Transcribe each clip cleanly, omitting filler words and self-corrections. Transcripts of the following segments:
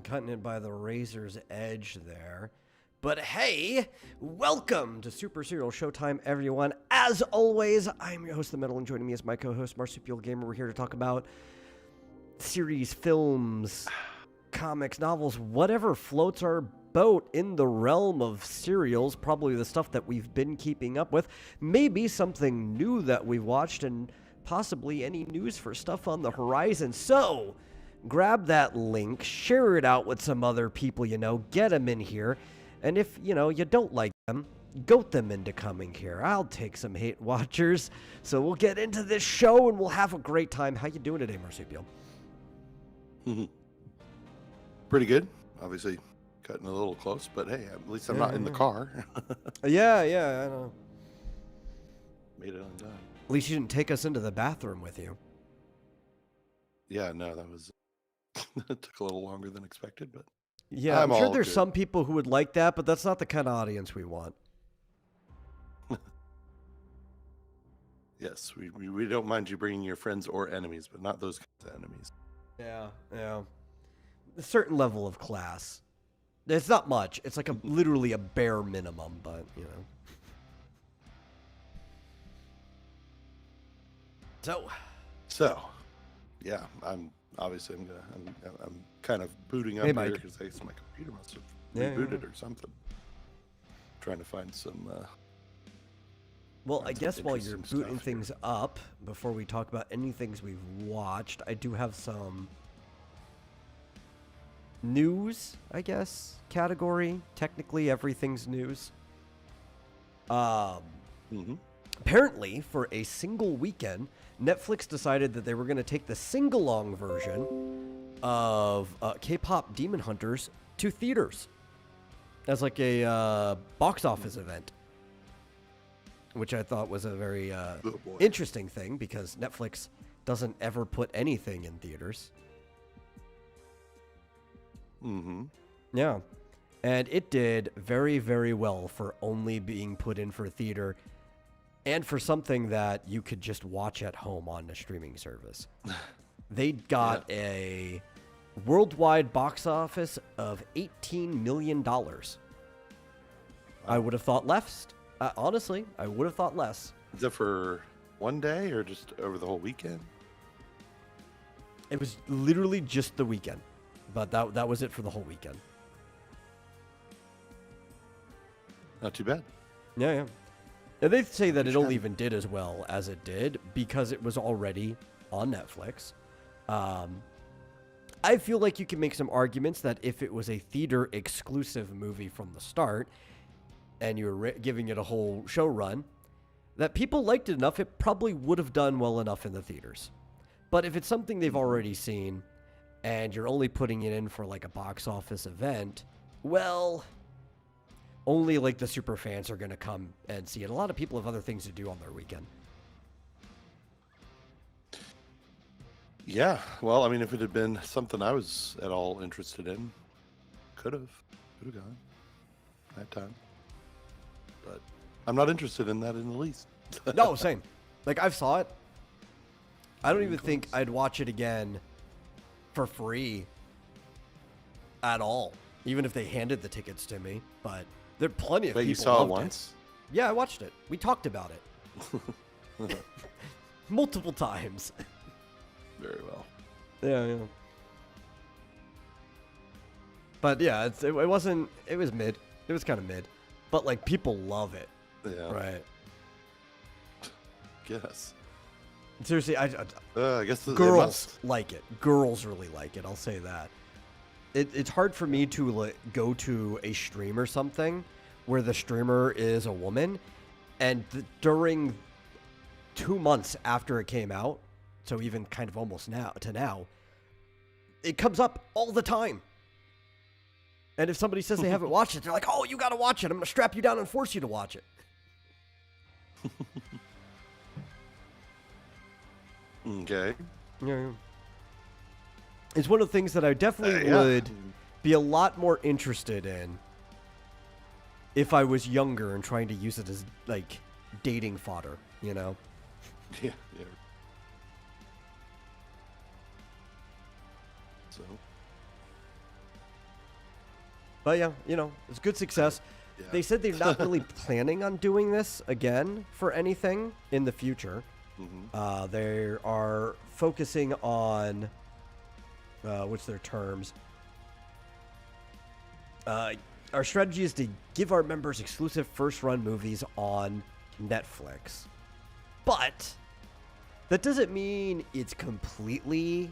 Cutting it by the razor's edge there. But hey, welcome to Super Serial Showtime, everyone. As always, I'm your host, The Metal, and joining me is my co-host, Marsupial Gamer. We're here to talk about series, films, comics, novels, whatever floats our boat in the realm of serials, probably the stuff that we've been keeping up with, maybe something new that we've watched, and possibly any news for stuff on the horizon. So, grab that link, share it out with some other people you know, get them in here, and if, you don't like them, goat them into coming here. I'll take some hate watchers. So we'll get into this show and we'll have a great time. How you doing today, Marsupial? Pretty good. Obviously, cutting a little close, but hey, at least I'm not in the car. Yeah, I know. Made it undone. At least you didn't take us into the bathroom with you. Yeah, no, that was it took a little longer than expected, but Yeah, I'm sure all there's good. some people who would like that, but that's not the kind of audience we want. Yes, we don't mind you bringing your friends or enemies, but not those kinds of enemies. Yeah. A certain level of class. It's not much. It's like literally a bare minimum, but, So, yeah, I'm kind of booting up Hey, here Mike. because I guess my computer must have Yeah, rebooted or something. Trying to find some. Well, I Some guess while you're interesting booting stuff here. things up, before we talk about any things we've watched, I do have some news, I guess, category. Technically, everything's news. Apparently, for a single weekend, Netflix decided that they were going to take the sing-along version of K-pop Demon Hunters to theaters as like a box office event, which I thought was a very interesting thing because Netflix doesn't ever put anything in theaters. Yeah. And it did very, very well for only being put in for theater and for something that you could just watch at home on a streaming service. They got a worldwide box office of $18 million. I would have thought less. Honestly, I would have thought less. Is that for one day or just over the whole weekend? It was literally just the weekend, but that was it for the whole weekend. Not too bad. Yeah. And they say that it only even did as well as it did because it was already on Netflix. I feel like you can make some arguments that if it was a theater exclusive movie from the start and you were giving it a whole show run, that people liked it enough, it probably would have done well enough in the theaters. But if it's something they've already seen and you're only putting it in for like a box office event, well, only like the super fans are going to come and see it. A lot of people have other things to do on their weekend. Yeah, well, I mean, if it had been something I was at all interested in, could have gone that time. But I'm not interested in that in the least. No, same. Like, I've saw it. I don't even think I'd watch it again for free at all, even if they handed the tickets to me. But there are plenty of people. You saw it loved once? Yeah, I watched it. We talked about it multiple times. Very well. Yeah. But yeah, it wasn't. It was mid. It was kind of mid. But like people love it. Yeah. Right. Guess. Seriously, I guess girls like it. Girls really like it. I'll say that. It's hard for me to like, go to a stream or something where the streamer is a woman, and during 2 months after it came out, so even kind of almost now, it comes up all the time. And if somebody says they haven't watched it, they're like, "Oh, you got to watch it. I'm going to strap you down and force you to watch it." Okay. Yeah. It's one of the things that I definitely would be a lot more interested in if I was younger and trying to use it as, like, dating fodder, you know? Yeah. So, But yeah, it's good success. Yeah. They said they're not really planning on doing this again for anything in the future. Mm-hmm. They are focusing on, what's their terms? Our strategy is to give our members exclusive first-run movies on Netflix. But that doesn't mean it's completely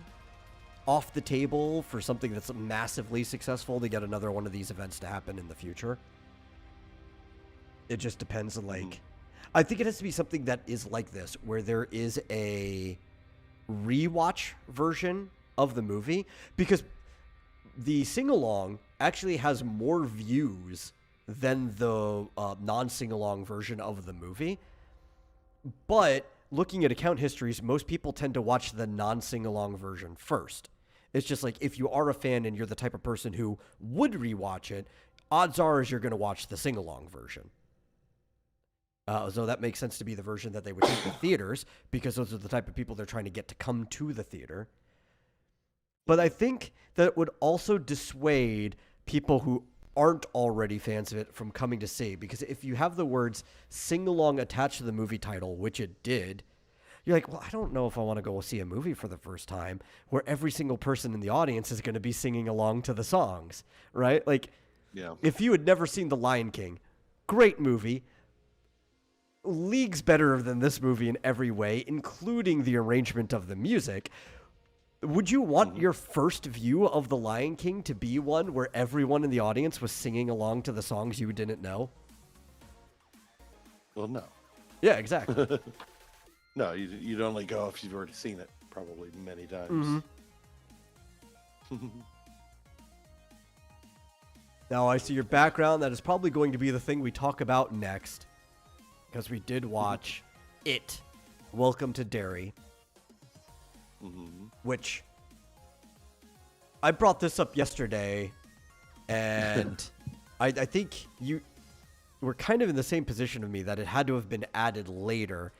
off the table for something that's massively successful to get another one of these events to happen in the future. It just depends on, like, I think it has to be something that is like this, where there is a rewatch version of the movie, because the sing-along actually has more views than the non-sing-along version of the movie. But looking at account histories, most people tend to watch the non-sing-along version first. It's just like, if you are a fan and you're the type of person who would rewatch it, odds are is you're going to watch the sing-along version. So that makes sense to be the version that they would take to theaters, because those are the type of people they're trying to get to come to the theater. But I think that it would also dissuade people who aren't already fans of it from coming to see, because if you have the words sing-along attached to the movie title, which it did, you're like, well, I don't know if I want to go see a movie for the first time where every single person in the audience is going to be singing along to the songs, right? Like, Yeah. if you had never seen The Lion King, great movie, leagues better than this movie in every way, including the arrangement of the music. Would you want your first view of The Lion King to be one where everyone in the audience was singing along to the songs you didn't know? Well, no. Yeah, exactly. No, you'd only go if you've already seen it probably many times. Now, I see your background. That is probably going to be the thing we talk about next, because we did watch It, Welcome to Derry, which I brought this up yesterday, and I think you were kind of in the same position of me, that it had to have been added later.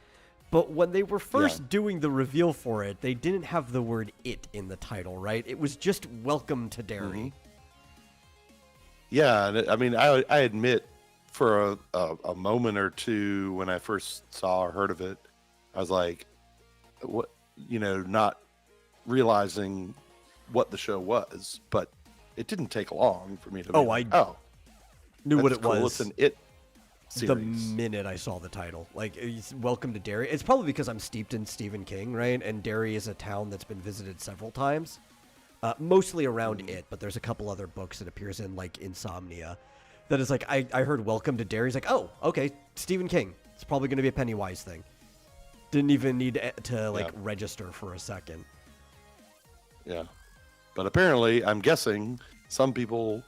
But when they were first doing the reveal for it, they didn't have the word "it" in the title, right? It was just "Welcome to Derry." Yeah, and I mean, I admit, for a moment or two when I first saw or heard of it, I was like, what, not realizing what the show was. But it didn't take long for me to Oh, be like, knew what it cool. was. It's an It series. The minute I saw the title, like, it's Welcome to Derry. It's probably because I'm steeped in Stephen King, right? And Derry is a town that's been visited several times, mostly around It, but there's a couple other books it appears in, like Insomnia, that is like, I heard Welcome to Derry. It's like, oh, okay, Stephen King. It's probably going to be a Pennywise thing. Didn't even need to register for a second. Yeah. But apparently, I'm guessing some people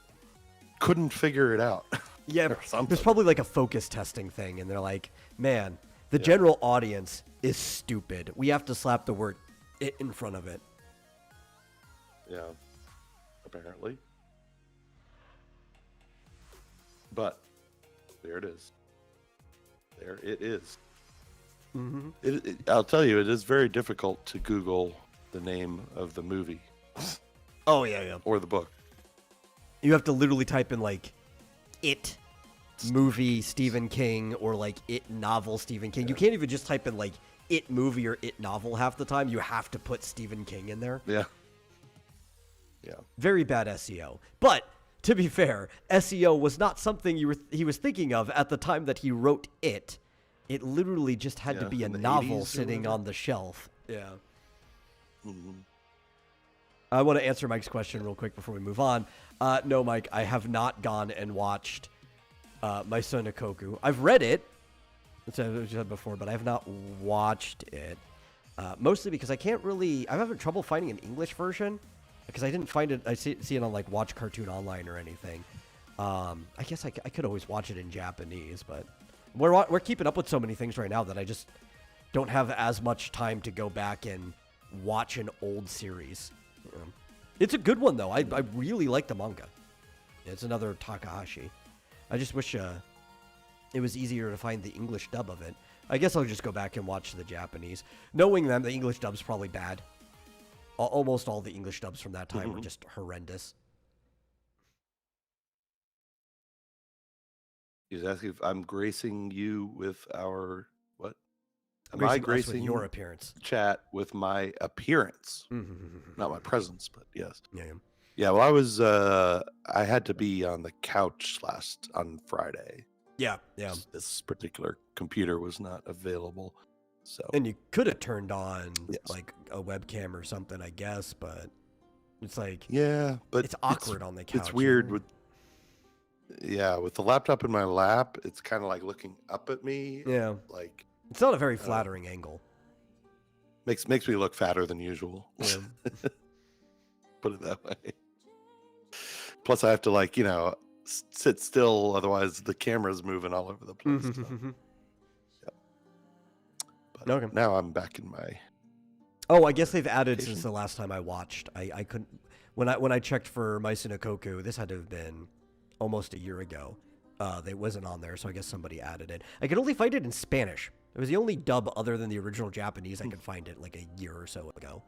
couldn't figure it out. Yeah, there's probably like a focus testing thing, and they're like, man, the general audience is stupid. We have to slap the word "it" in front of it. Yeah, apparently. But there it is. There it is. I'll tell you, it is very difficult to Google the name of the movie. Oh, yeah. Or the book. You have to literally type in, like, "It" movie Stephen King, or like "It novel Stephen King. You can't even just type in like "It movie" or "It novel" half the time. You have to put Stephen King in there. Yeah. Very bad SEO. But to be fair, SEO was not something he was thinking of at the time that he wrote It. It literally just had to be a novel sitting on the shelf. Yeah. I want to answer Mike's question real quick before we move on. No, Mike, I have not gone and watched My Son Koku. I've read it, as I said before, but I have not watched it. Mostly because I'm having trouble finding an English version, because I didn't find it. I see it on like Watch Cartoon Online or anything. I guess I could always watch it in Japanese, but we're keeping up with so many things right now that I just don't have as much time to go back and watch an old series. It's a good one, though. I really like the manga. It's another Takahashi. I just wish it was easier to find the English dub of it. I guess I'll just go back and watch the Japanese. Knowing them, the English dub's probably bad. Almost all the English dubs from that time were just horrendous. He's asking if I'm gracing you with our what? Am I Gracing us with gracing your appearance. chat with my appearance? Mm-hmm. Not my presence, but yes. Yeah. Yeah, well, I had to be on the couch on Friday. Yeah. This particular computer was not available. So. And you could have turned on Yes. like a webcam or something, I guess, but it's like Yeah, but it's awkward on the couch. It's weird with the laptop in my lap. It's kind of like looking up at me. Yeah, like it's not a very flattering angle. Makes me look fatter than usual. Yeah. Put it that way. Plus, I have to sit still, otherwise the camera's moving all over the place. So. Yeah. But Okay. Now I'm back in my. Oh, I guess they've added since the last time I watched. I couldn't when I checked for Mice no Koku. This had to have been almost a year ago. It wasn't on there, so I guess somebody added it. I could only find it in Spanish. It was the only dub other than the original Japanese I could find it like a year or so ago.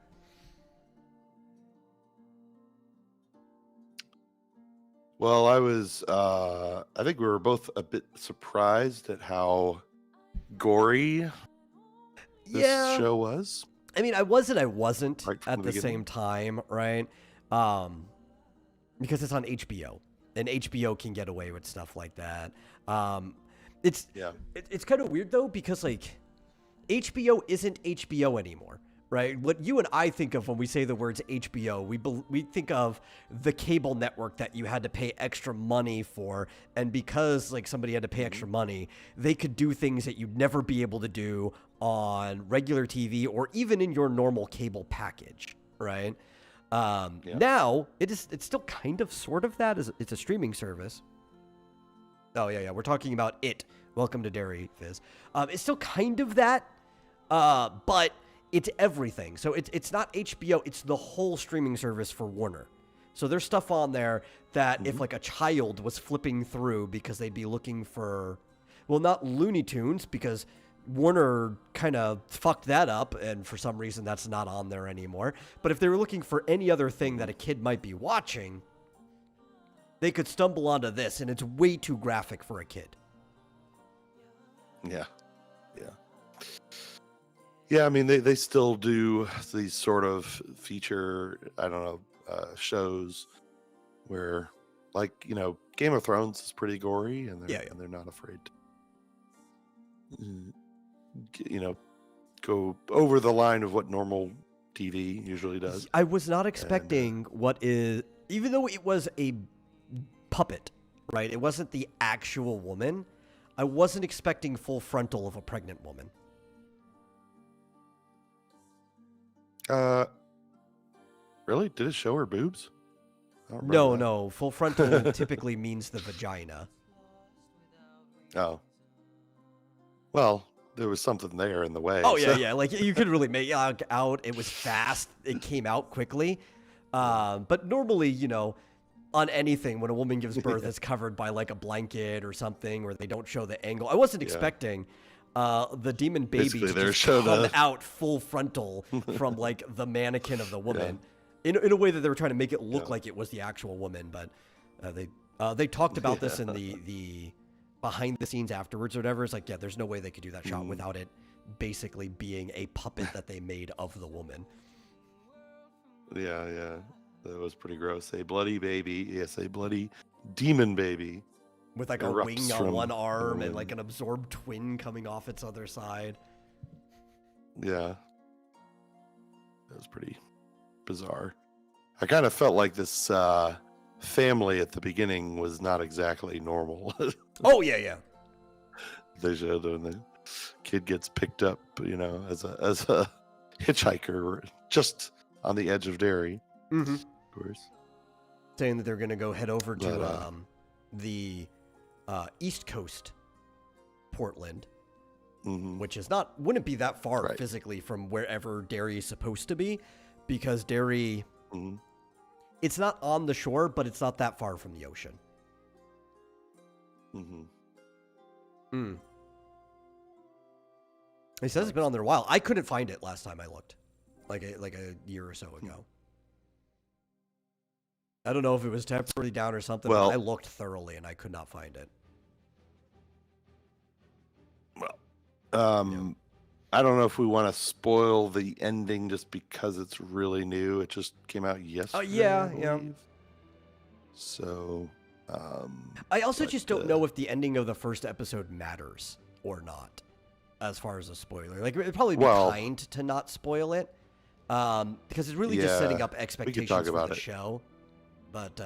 Well, I think we were both a bit surprised at how gory this show was. I mean, I was and I wasn't right at the same time, right? Because it's on HBO, and HBO can get away with stuff like that. It's kind of weird though, because like HBO isn't HBO anymore, right? What you and I think of when we say the words HBO, we think of the cable network that you had to pay extra money for, and because like somebody had to pay extra money, they could do things that you'd never be able to do on regular TV or even in your normal cable package, right? Now it's still kind of sort of that. It's a streaming service. Oh yeah, we're talking about it. Welcome to Dairy Fizz. It's still kind of that, but it's everything. So it's not HBO. It's the whole streaming service for Warner. So there's stuff on there that if like a child was flipping through because they'd be looking for, well, not Looney Tunes because Warner kind of fucked that up, and for some reason that's not on there anymore. But if they were looking for any other thing that a kid might be watching, they could stumble onto this, and it's way too graphic for a kid. Yeah. I mean, they still do these sort of feature, shows where, Game of Thrones is pretty gory, and they're not afraid to, go over the line of what normal TV usually does. I was not expecting even though it was a puppet, right? It wasn't the actual woman. I wasn't expecting full frontal of a pregnant woman. Really? Did it show her boobs? No. Full frontal typically means the vagina. Oh. Well, there was something there in the way. Oh, yeah. Like, you could really make it out. It was fast. It came out quickly. But normally, on anything, when a woman gives birth, it's covered by, like, a blanket or something, or they don't show the angle. I wasn't expecting the demon baby to just come out full frontal from, like, the mannequin of the woman. Yeah. In a way that they were trying to make it look like it was the actual woman, but they talked about this in the behind the scenes afterwards or whatever. It's like, there's no way they could do that shot without it basically being a puppet that they made of the woman. Yeah. That was pretty gross. A bloody baby. Yes, a bloody demon baby. With like a wing on one arm and like an absorbed twin coming off its other side. Yeah. That was pretty bizarre. I kind of felt like this family at the beginning was not exactly normal. Oh, yeah. They showed when the kid gets picked up, as a hitchhiker just on the edge of Derry. Mm-hmm. Of course. Saying that they're going to go head over to the East Coast, Portland, which is wouldn't be that far physically from wherever Derry is supposed to be, because Derry, it's not on the shore, but it's not that far from the ocean. He says it's been on there a while. I couldn't find it last time I looked, like a year or so ago. I don't know if it was temporarily down or something, but I looked thoroughly and I could not find it. I don't know if we want to spoil the ending just because it's really new. It just came out yesterday. Yeah, I yeah. believe. So, I also but, just don't know if the ending of the first episode matters or not, as far as a spoiler. Like, it'd probably be kind to not spoil it, because it's really just setting up expectations for the show. But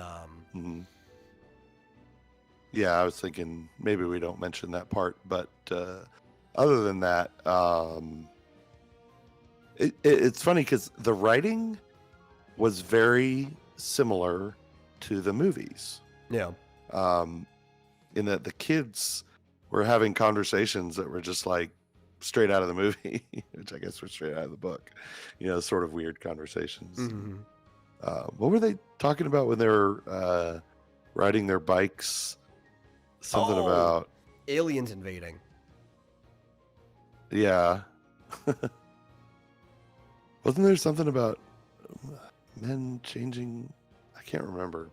yeah, I was thinking maybe we don't mention that part, but other than that, it's funny because the writing was very similar to the movies. Yeah. In that the kids were having conversations that were just like straight out of the movie, which I guess were straight out of the book. Sort of weird conversations. Mm-hmm. What were they talking about when they were riding their bikes? Something about aliens invading. Yeah. Wasn't there something about men changing? I can't remember.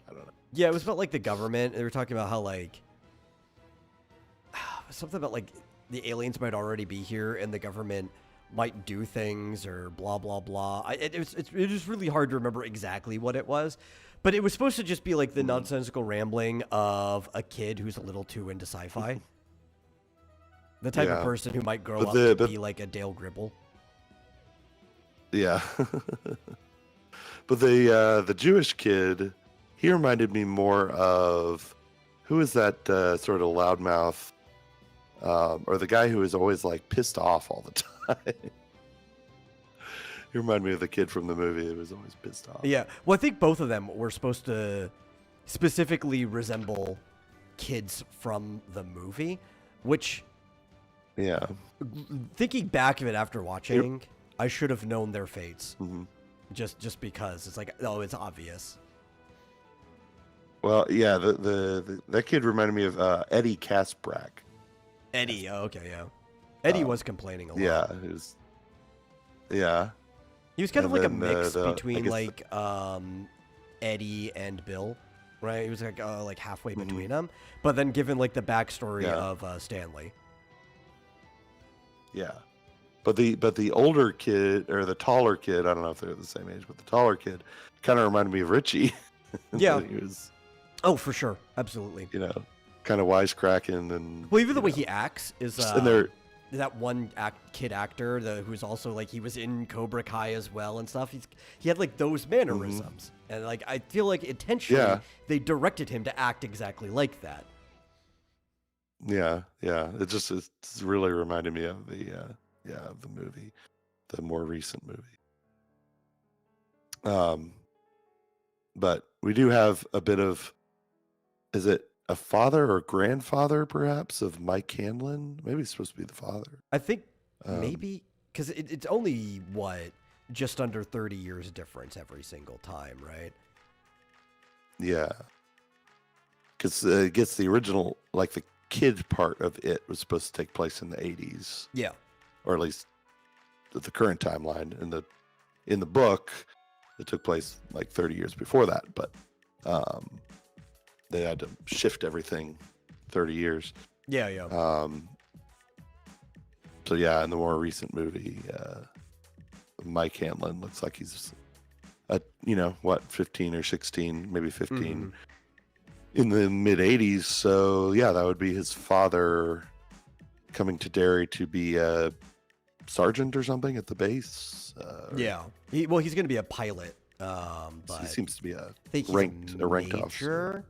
I don't know. Yeah, it was about like the government. They were talking about how like something about like the aliens might already be here and the government might do things or blah blah blah. It was really hard to remember exactly what it was, but it was supposed to just be like the nonsensical rambling of a kid who's a little too into sci-fi. The type of person who might grow up to be like a Dale Gribble. Yeah. But the Jewish kid, he reminded me more of, who is that sort of loudmouth, or the guy who is always like pissed off all the time. He reminded me of the kid from the movie who was always pissed off. Yeah. Well, I think both of them were supposed to specifically resemble kids from the movie, which... Yeah. Thinking back of it after watching, I should have known their fates. Mm-hmm. Just because it's like, oh, it's obvious. Well, yeah, that kid reminded me of Eddie Kasprak. Eddie, okay, yeah. Eddie was complaining a lot. Yeah, he was. Yeah. He was kind of like a mix between like Eddie and Bill, right? He was like halfway between them, but then given like the backstory of Stanley. Yeah, but the older kid or the taller kid, I don't know if they're the same age, but the taller kid kind of reminded me of Richie. Yeah, he was. Oh, for sure, absolutely. Kind of wisecracking and. Well, even the way he acts is. And they're. That one kid actor who's also like he was in Cobra Kai as well and stuff. He had like those mannerisms, and like I feel like intentionally they directed him to act exactly like that. Yeah. It's really reminded me of of the movie, the more recent movie. But we do have a bit of, is it a father or grandfather perhaps of Mike Hanlon? Maybe it's supposed to be the father. I think maybe because it's only just under 30 years difference every single time, right? Yeah. Because it gets the original, like the kid part of it was supposed to take place in the 80s. Yeah. Or at least the current timeline. In the book, it took place like 30 years before that, but they had to shift everything 30 years. Yeah. So yeah, in the more recent movie, Mike Hanlon looks like he's 15 or 16, maybe 15 in the mid 80s. So yeah, that would be his father coming to Derry to be a sergeant or something at the base. Yeah. He's going to be a pilot. But he seems to be a ranked major officer.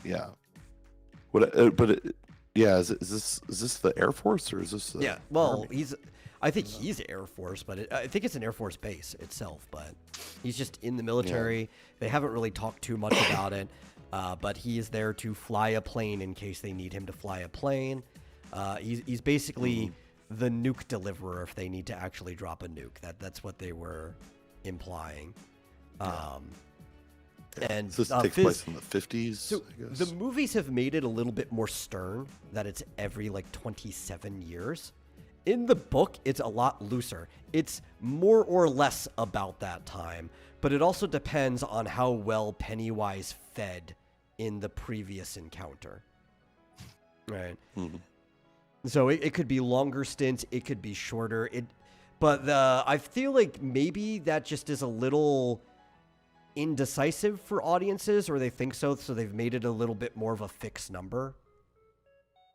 Yeah. Is this the Air Force or is this the Army? I think he's Air Force, but I think it's an Air Force base itself, but he's just in the military. Yeah. They haven't really talked too much about it, but he is there to fly a plane in case they need him to fly a plane. He's basically the nuke deliverer if they need to actually drop a nuke. That's what they were implying. And this takes place in the 50s. So I guess. The movies have made it a little bit more stern, that it's every 27 years. In the book, it's a lot looser. It's more or less about that time, but it also depends on how well Pennywise fed in the previous encounter. right? Mhm. So it could be longer stints, it could be shorter. But I feel like maybe that just is a little indecisive for audiences, or they think so they've made it a little bit more of a fixed number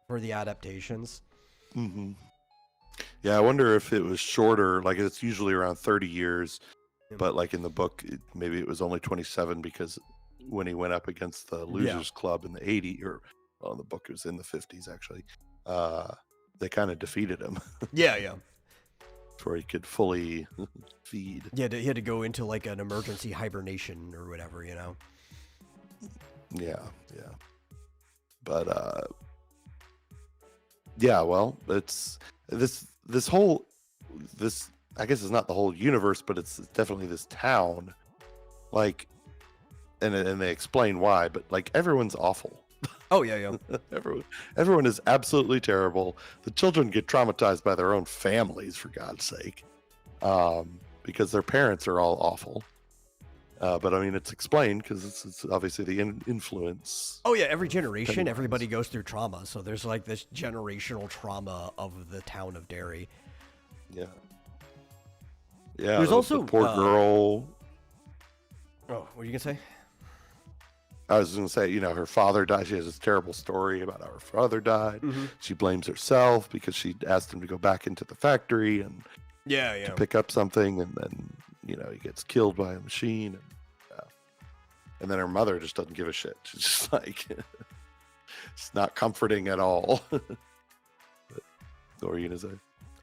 for the adaptations. Mhm. Yeah, I wonder if it was shorter. Like it's usually around 30 years, but like in the book, maybe it was only 27 because when he went up against the Losers Club in the 80s, or well, in the book it was in the 50s actually. They kind of defeated him Yeah. before he could fully feed. Yeah, he had to go into like an emergency hibernation or whatever, you know. Yeah. But yeah, well, it's this whole this I guess it's not the whole universe, but it's definitely this town. Like, and they explain why, but like everyone's awful. Oh yeah. Everyone is absolutely terrible. The children get traumatized by their own families, for God's sake, because their parents are all awful. But I mean, it's explained because it's obviously the influence. Oh yeah, every generation, everybody goes through trauma. So there's like this generational trauma of the town of Derry. Yeah. There's the also poor girl. Oh, what are you gonna say? I was going to say, her father died. She has this terrible story about how her father died. Mm-hmm. She blames herself because she asked him to go back into the factory and to pick up something, and then he gets killed by a machine, and then her mother just doesn't give a shit. She's just like, it's not comforting at all. But, what were you gonna say?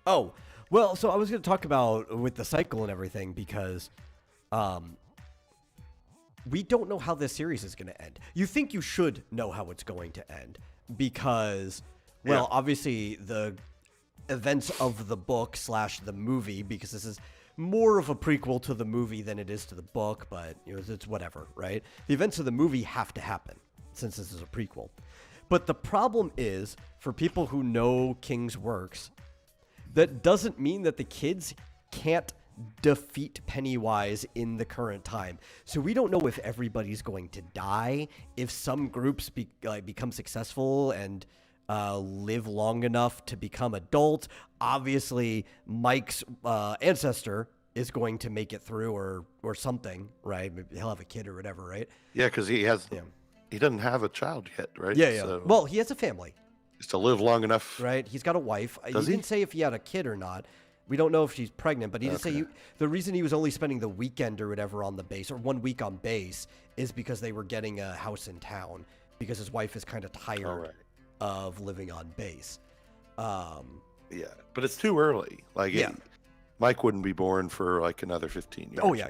Oh, well, so I was gonna talk about with the cycle and everything because, we don't know how this series is gonna end. You think you should know how it's going to end because, well, obviously the events of the book / the movie, because this is more of a prequel to the movie than it is to the book, but it's whatever, right? The events of the movie have to happen since this is a prequel. But the problem is, for people who know King's works, that doesn't mean that the kids can't defeat Pennywise in the current time. So we don't know if everybody's going to die, if some groups become successful and live long enough to become adults. Obviously, Mike's ancestor is going to make it through or something, right? Maybe he'll have a kid or whatever, right? Yeah, because he doesn't have a child yet, right? Yeah. So well, he has a family. Just to live long enough. Right? He's got a wife. Does he didn't say if he had a kid or not. We don't know if she's pregnant, but he did say the reason he was only spending the weekend or whatever on the base, or 1 week on base, is because they were getting a house in town because his wife is kind of tired of living on base. Yeah, but it's too early. Like, Mike wouldn't be born for like another 15 years. Oh, yeah.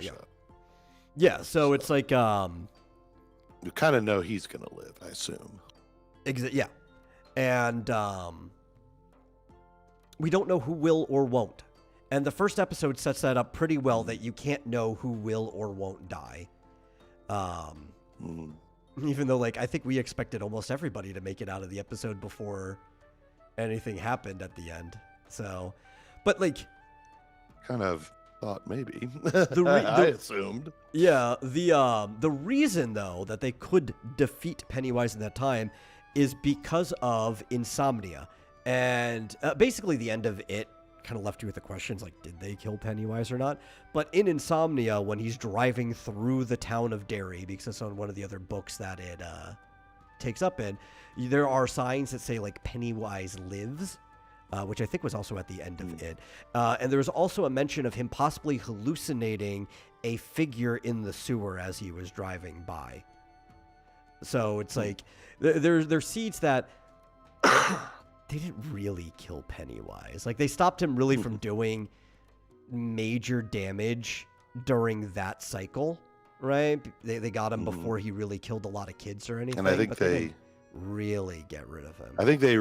Yeah, so it's like... you kind of know he's going to live, I assume. Yeah. And we don't know who will or won't. And the first episode sets that up pretty well, that you can't know who will or won't die. Even though, like, I think we expected almost everybody to make it out of the episode before anything happened at the end. So, but like... Kind of thought maybe. I assumed. Yeah, the reason, though, that they could defeat Pennywise in that time is because of insomnia. And basically the end of it kind of left you with the questions like, did they kill Pennywise or not? But in Insomnia, when he's driving through the town of Derry, because it's on one of the other books that it takes up in, there are signs that say like Pennywise lives, which I think was also at the end of it. And there's also a mention of him possibly hallucinating a figure in the sewer as he was driving by. So it's like there's seeds that they didn't really kill Pennywise. Like, they stopped him really from doing major damage during that cycle, right? They got him before he really killed a lot of kids or anything. And I think they didn't really get rid of him. I think they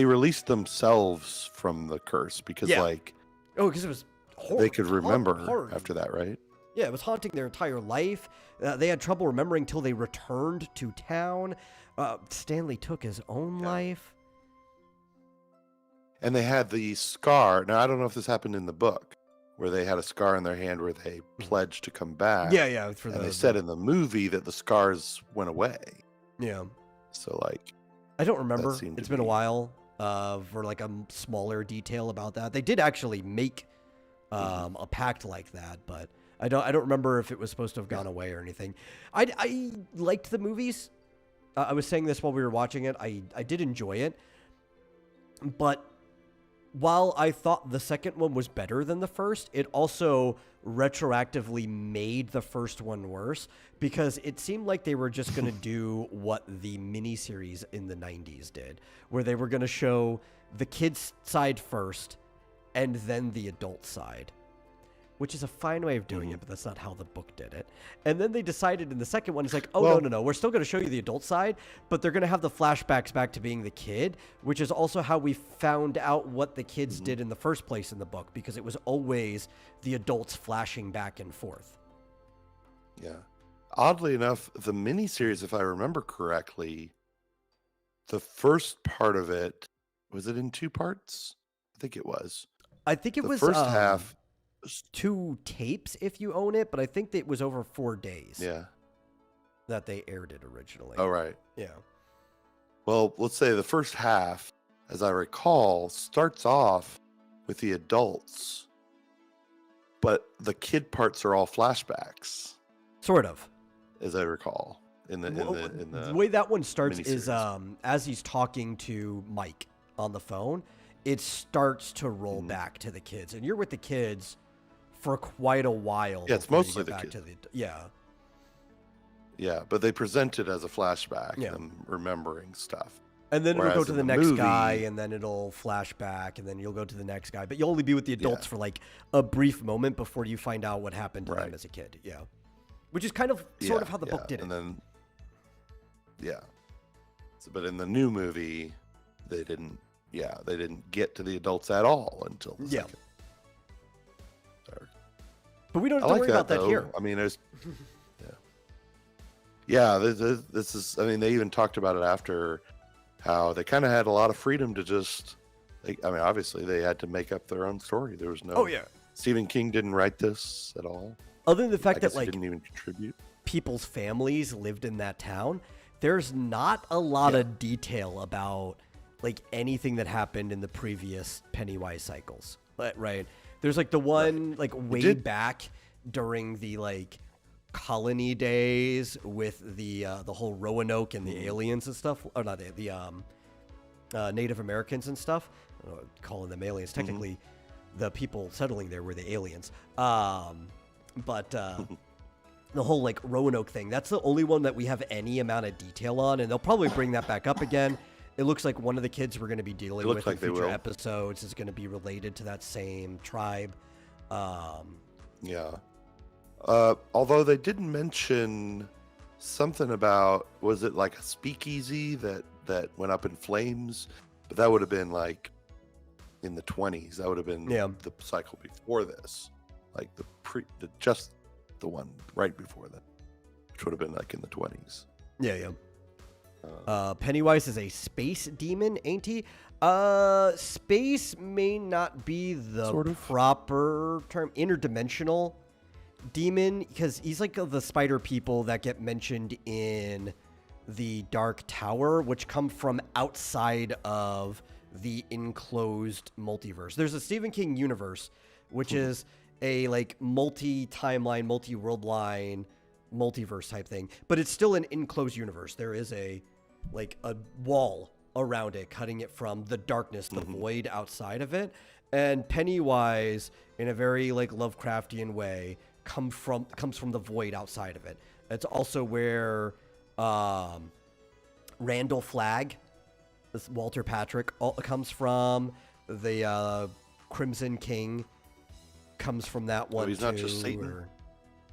released themselves from the curse because because it was horrible. They could remember after that, right? Yeah, it was haunting their entire life. They had trouble remembering till they returned to town. Stanley took his own life. And they had the scar. Now, I don't know if this happened in the book, where they had a scar in their hand where they pledged to come back. Yeah. They said in the movie that the scars went away. Yeah. So like, I don't remember. seemed It's to been a be- while for like a smaller detail about that. They did actually make a pact like that, but I don't remember if it was supposed to have gone away or anything. I liked the movies. I was saying this while we were watching it. I did enjoy it, but while I thought the second one was better than the first, it also retroactively made the first one worse because it seemed like they were just going to do what the miniseries in the 90s did, where they were going to show the kids' side first and then the adult side, which is a fine way of doing it, but that's not how the book did it. And then they decided in the second one, it's like, oh, no, we're still going to show you the adult side, but they're going to have the flashbacks back to being the kid, which is also how we found out what the kids did in the first place in the book, because it was always the adults flashing back and forth. Yeah. Oddly enough, the miniseries, if I remember correctly, the first part of it, was it in 2 parts? I think it was. I think it The was first half. 2 tapes if you own it, but I think it was over 4 days that they aired it originally. Oh, right. Yeah. Well, let's say the first half, as I recall, starts off with the adults, but the kid parts are all flashbacks. Sort of. As I recall. The way that one starts is miniseries. as he's talking to Mike on the phone, it starts to roll back to the kids, and you're with the kids for quite a while. Yeah, it's before you mostly get the back kids. to the yeah. Yeah, but they present it as a flashback, Yeah. them remembering stuff. And then it'll go Whereas to in the the next guy, movie- and then it'll flash back, and then you'll go to the next guy. But you'll only be with the adults Yeah. for like a brief moment before you find out what happened to them Right. as a kid. Yeah, which is kind of sort of how the book did it. And then, but in the new movie, they didn't get to the adults at all until the second. So, But we don't I have to like worry about that though. here. I mean, there's, yeah. This is. I mean, they even talked about it after how they kind of had a lot of freedom to just. I mean, obviously, they had to make up their own story. There was no. Oh yeah. Stephen King didn't write this at all. Other than the fact I guess that he like didn't even contribute. people's families lived in that town, there's not a lot of detail about like anything that happened in the previous Pennywise cycles. Right. There's like the one like way back during the like colony days with the whole Roanoke and the aliens and stuff, or not the Native Americans and stuff. I don't know, calling them aliens. Technically, the people settling there were the aliens. But the whole like Roanoke thing, that's the only one that we have any amount of detail on, and they'll probably bring that back up again. It looks like one of the kids we're going to be dealing with in future episodes is going to be related to that same tribe. Yeah. Although they did mention something about, was it like a speakeasy that went up in flames? But that would have been like in the 20s. That would have been the cycle before this, like just the one right before that, which would have been like in the 20s. Yeah. Pennywise is a space demon, ain't he? Space may not be the Sort of. proper term. Interdimensional demon, because he's like the spider people that get mentioned in the Dark Tower, which come from outside of the enclosed multiverse. There's a Stephen King universe, which is a like multi-timeline, multi-world line, multiverse type thing, but it's still an enclosed universe. There is a wall around it, cutting it from the darkness, the void outside of it. And Pennywise, in a very like Lovecraftian way, comes from the void outside of it. It's also where Randall Flagg, this Walter Patrick, comes from. The Crimson King comes from that one. He's not just Satan.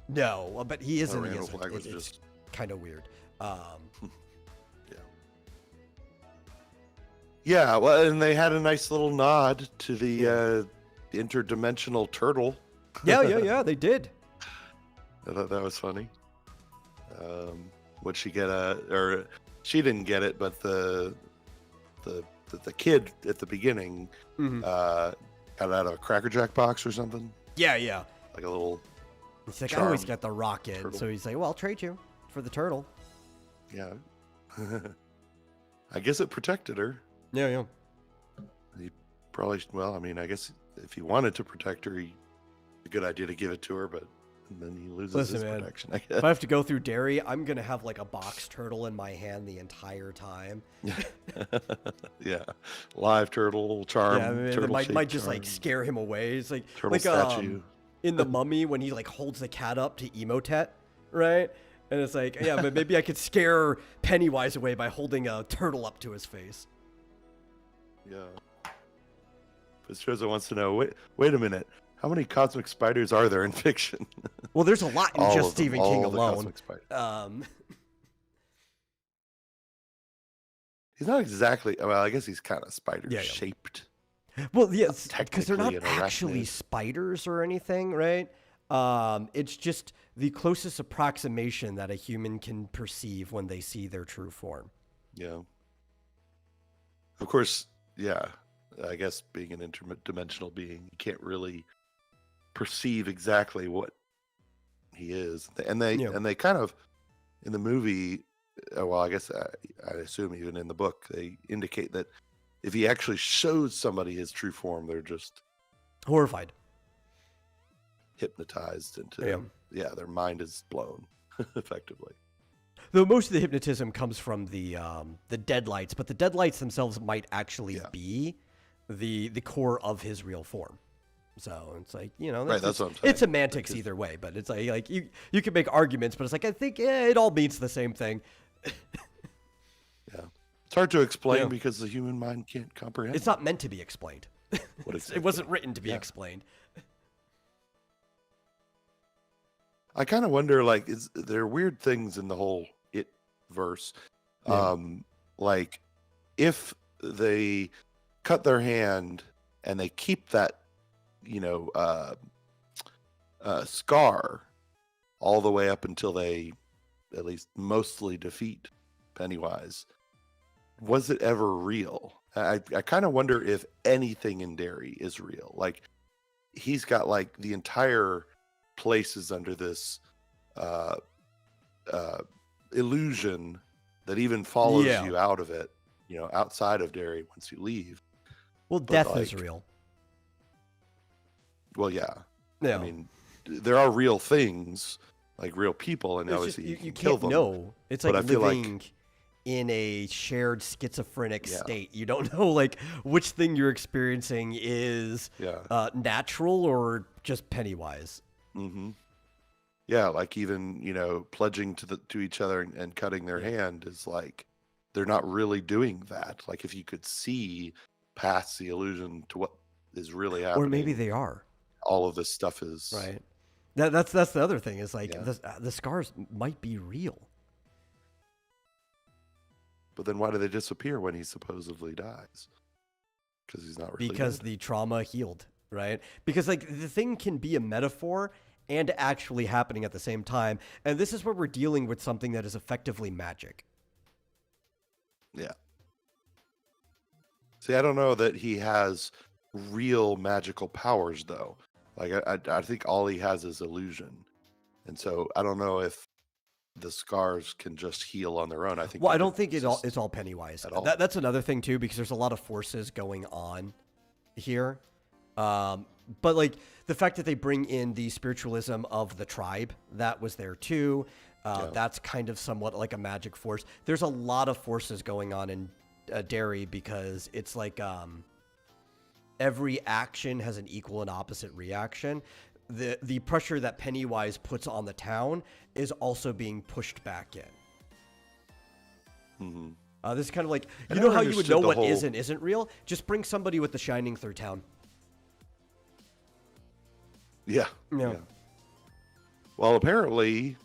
No, but he isn't. Randall He isn't. Flagg was It's just kind of weird. Yeah, well, and they had a nice little nod to the interdimensional turtle. Yeah, they did. I thought that was funny. Would she get or she didn't get it, but the kid at the beginning got it out of a Cracker Jack box or something. Yeah. Like a little. He's like, I always got the rocket, turtle. So he's like, well, I'll trade you for the turtle. Yeah. I guess it protected her. Yeah, yeah. He probably, well, I mean, I guess if he wanted to protect her, a good idea to give it to her, but then he loses Listen, his man, protection, I if guess. I have to go through dairy, I'm gonna have like a box turtle in my hand the entire time. Yeah. Live turtle charm. Yeah, I mean, it turtle might just charm, like scare him away. It's turtle statue. in the Mummy when he like holds the cat up to Emotet, right? And it's like, yeah, but maybe I could scare Pennywise away by holding a turtle up to his face. Yeah. But Stroza wants to know, wait a minute. How many cosmic spiders are there in fiction? Well, there's a lot in All just of them, Stephen King all the alone. cosmic spiders. Um, He's not exactly, well, I guess he's kind of spider Yeah, yeah. shaped. well, yes, because they're not Technically an actually arachnid. spiders or anything, right? It's just the closest approximation that a human can perceive when they see their true form. Yeah. Of course, yeah. I guess being an interdimensional being, you can't really perceive exactly what he is. And Yeah. they kind of in the movie, well, I guess I assume even in the book, they indicate that if he actually shows somebody his true form, they're just Horrified. hypnotized into their mind is blown effectively. Though most of the hypnotism comes from the deadlights, but the deadlights themselves might actually be the core of his real form. So it's like, you know, Right, that's what I'm saying. it's semantics either way, but it's like you can make arguments, but it's like I think it all means the same thing. Yeah. It's hard to explain because the human mind can't comprehend. It's not meant to be explained. What It wasn't written to be explained. I kind of wonder, like, is there weird things in the whole it verse? Yeah. Like, if they cut their hand and they keep that, you know, scar all the way up until they at least mostly defeat Pennywise, was it ever real? I kind of wonder if anything in Derry is real. Like, he's got like the entire place is under this illusion that even follows you out of it, you know, outside of Derry once you leave. Well, death is real. Well, yeah. Yeah. I mean, there are real things, like real people, and It's obviously just, you you can kill can't them. know. It's but like I feel living like in a shared schizophrenic state. You don't know like which thing you're experiencing is natural or just Pennywise. Mm-hmm. Yeah, like even, you know, pledging to each other and cutting their hand is like they're not really doing that. Like if you could see past the illusion to what is really happening, Or maybe they are. all of this stuff is Right. That's the other thing is like the scars might be real. But then why do they disappear when he supposedly dies? Because he's not really Because dead. the trauma healed, right? Because like the thing can be a metaphor and actually happening at the same time. And this is where we're dealing with something that is effectively magic. Yeah. See, I don't know that he has real magical powers, though. Like, I think all he has is illusion. And so I don't know if the scars can just heal on their own. I think. Well, I don't think it's all Pennywise. At all. That's another thing, too, because there's a lot of forces going on here. But, like, the fact that they bring in the spiritualism of the tribe, that was there, too. That's kind of somewhat like a magic force. There's a lot of forces going on in Derry because it's like every action has an equal and opposite reaction. The pressure that Pennywise puts on the town is also being pushed back in. Mm-hmm. This is kind of like, I you know never how you would understood know the what whole- isn't real? Just bring somebody with the Shining through town. Yeah. Yeah. Well, apparently,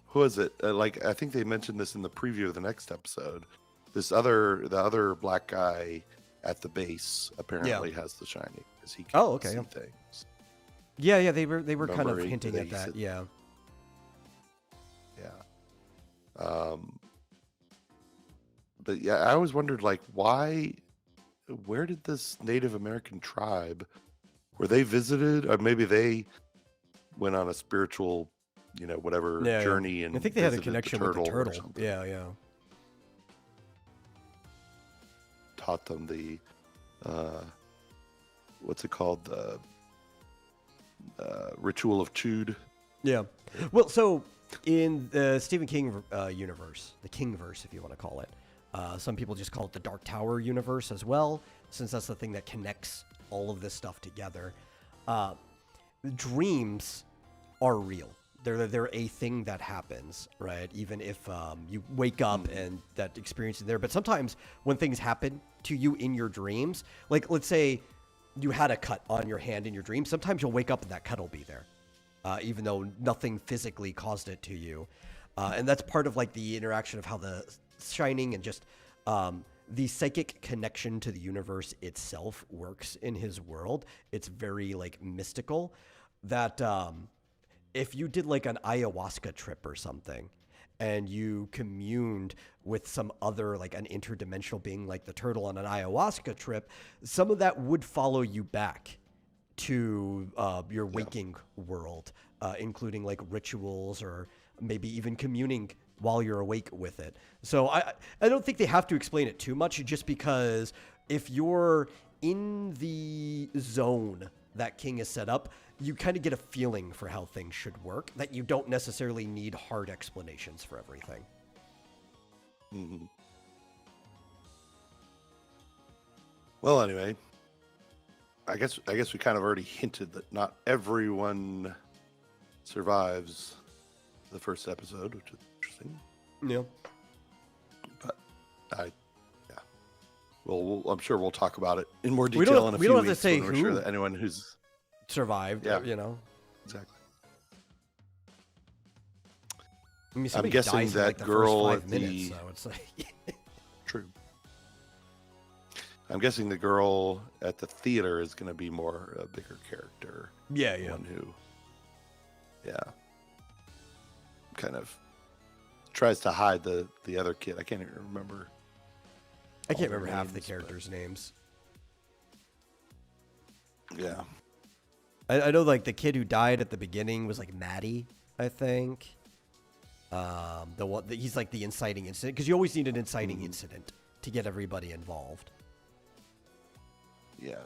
who is it? Like, I think they mentioned this in the preview of the next episode. The other black guy at the base apparently has the Shining because he can see things. Yeah, they were kind of Remember, hinting they at that. said- Yeah. Yeah. But yeah, I always wondered, like, where did this Native American tribe, were they visited? Or maybe they went on a spiritual, you know, whatever journey. And I think they had a visited connection with the or turtle. something. Yeah. taught them the what's it called, the ritual of Chud. Yeah. Well, so in the Stephen King universe, the Kingverse, if you want to call it, some people just call it the Dark Tower universe as well, since that's the thing that connects all of this stuff together. Dreams are real. They're a thing that happens, right? Even if you wake up and that experience is there. But sometimes when things happen to you in your dreams, like let's say you had a cut on your hand in your dream, sometimes you'll wake up and that cut will be there, even though nothing physically caused it to you. And that's part of like the interaction of how the Shining and just the psychic connection to the universe itself works in his world. It's very like mystical that if you did like an ayahuasca trip or something and you communed with some other, like an interdimensional being like the turtle on an ayahuasca trip, some of that would follow you back to your waking world, including like rituals or maybe even communing while you're awake with it. So I don't think they have to explain it too much, just because if you're in the zone that King has set up, you kind of get a feeling for how things should work, that you don't necessarily need hard explanations for everything. Mm-hmm. Well, anyway, I guess we kind of already hinted that not everyone survives the first episode, which is interesting. Yeah. But well, I'm sure we'll talk about it in more detail in a few weeks. We don't have to say we're who sure that anyone who's survived, you know. Exactly. I mean, I'm guessing dies in, that like, the girl first 5 at minutes, the so it's like true. I'm guessing the girl at the theater is going to be more a bigger character. yeah. One who, kind of tries to hide the other kid. I can't even remember. I can't remember their half the names, characters' names. Yeah. I know, like, the kid who died at the beginning was like Maddie, I think. The one he's like the inciting incident, because you always need an inciting incident to get everybody involved. Yeah.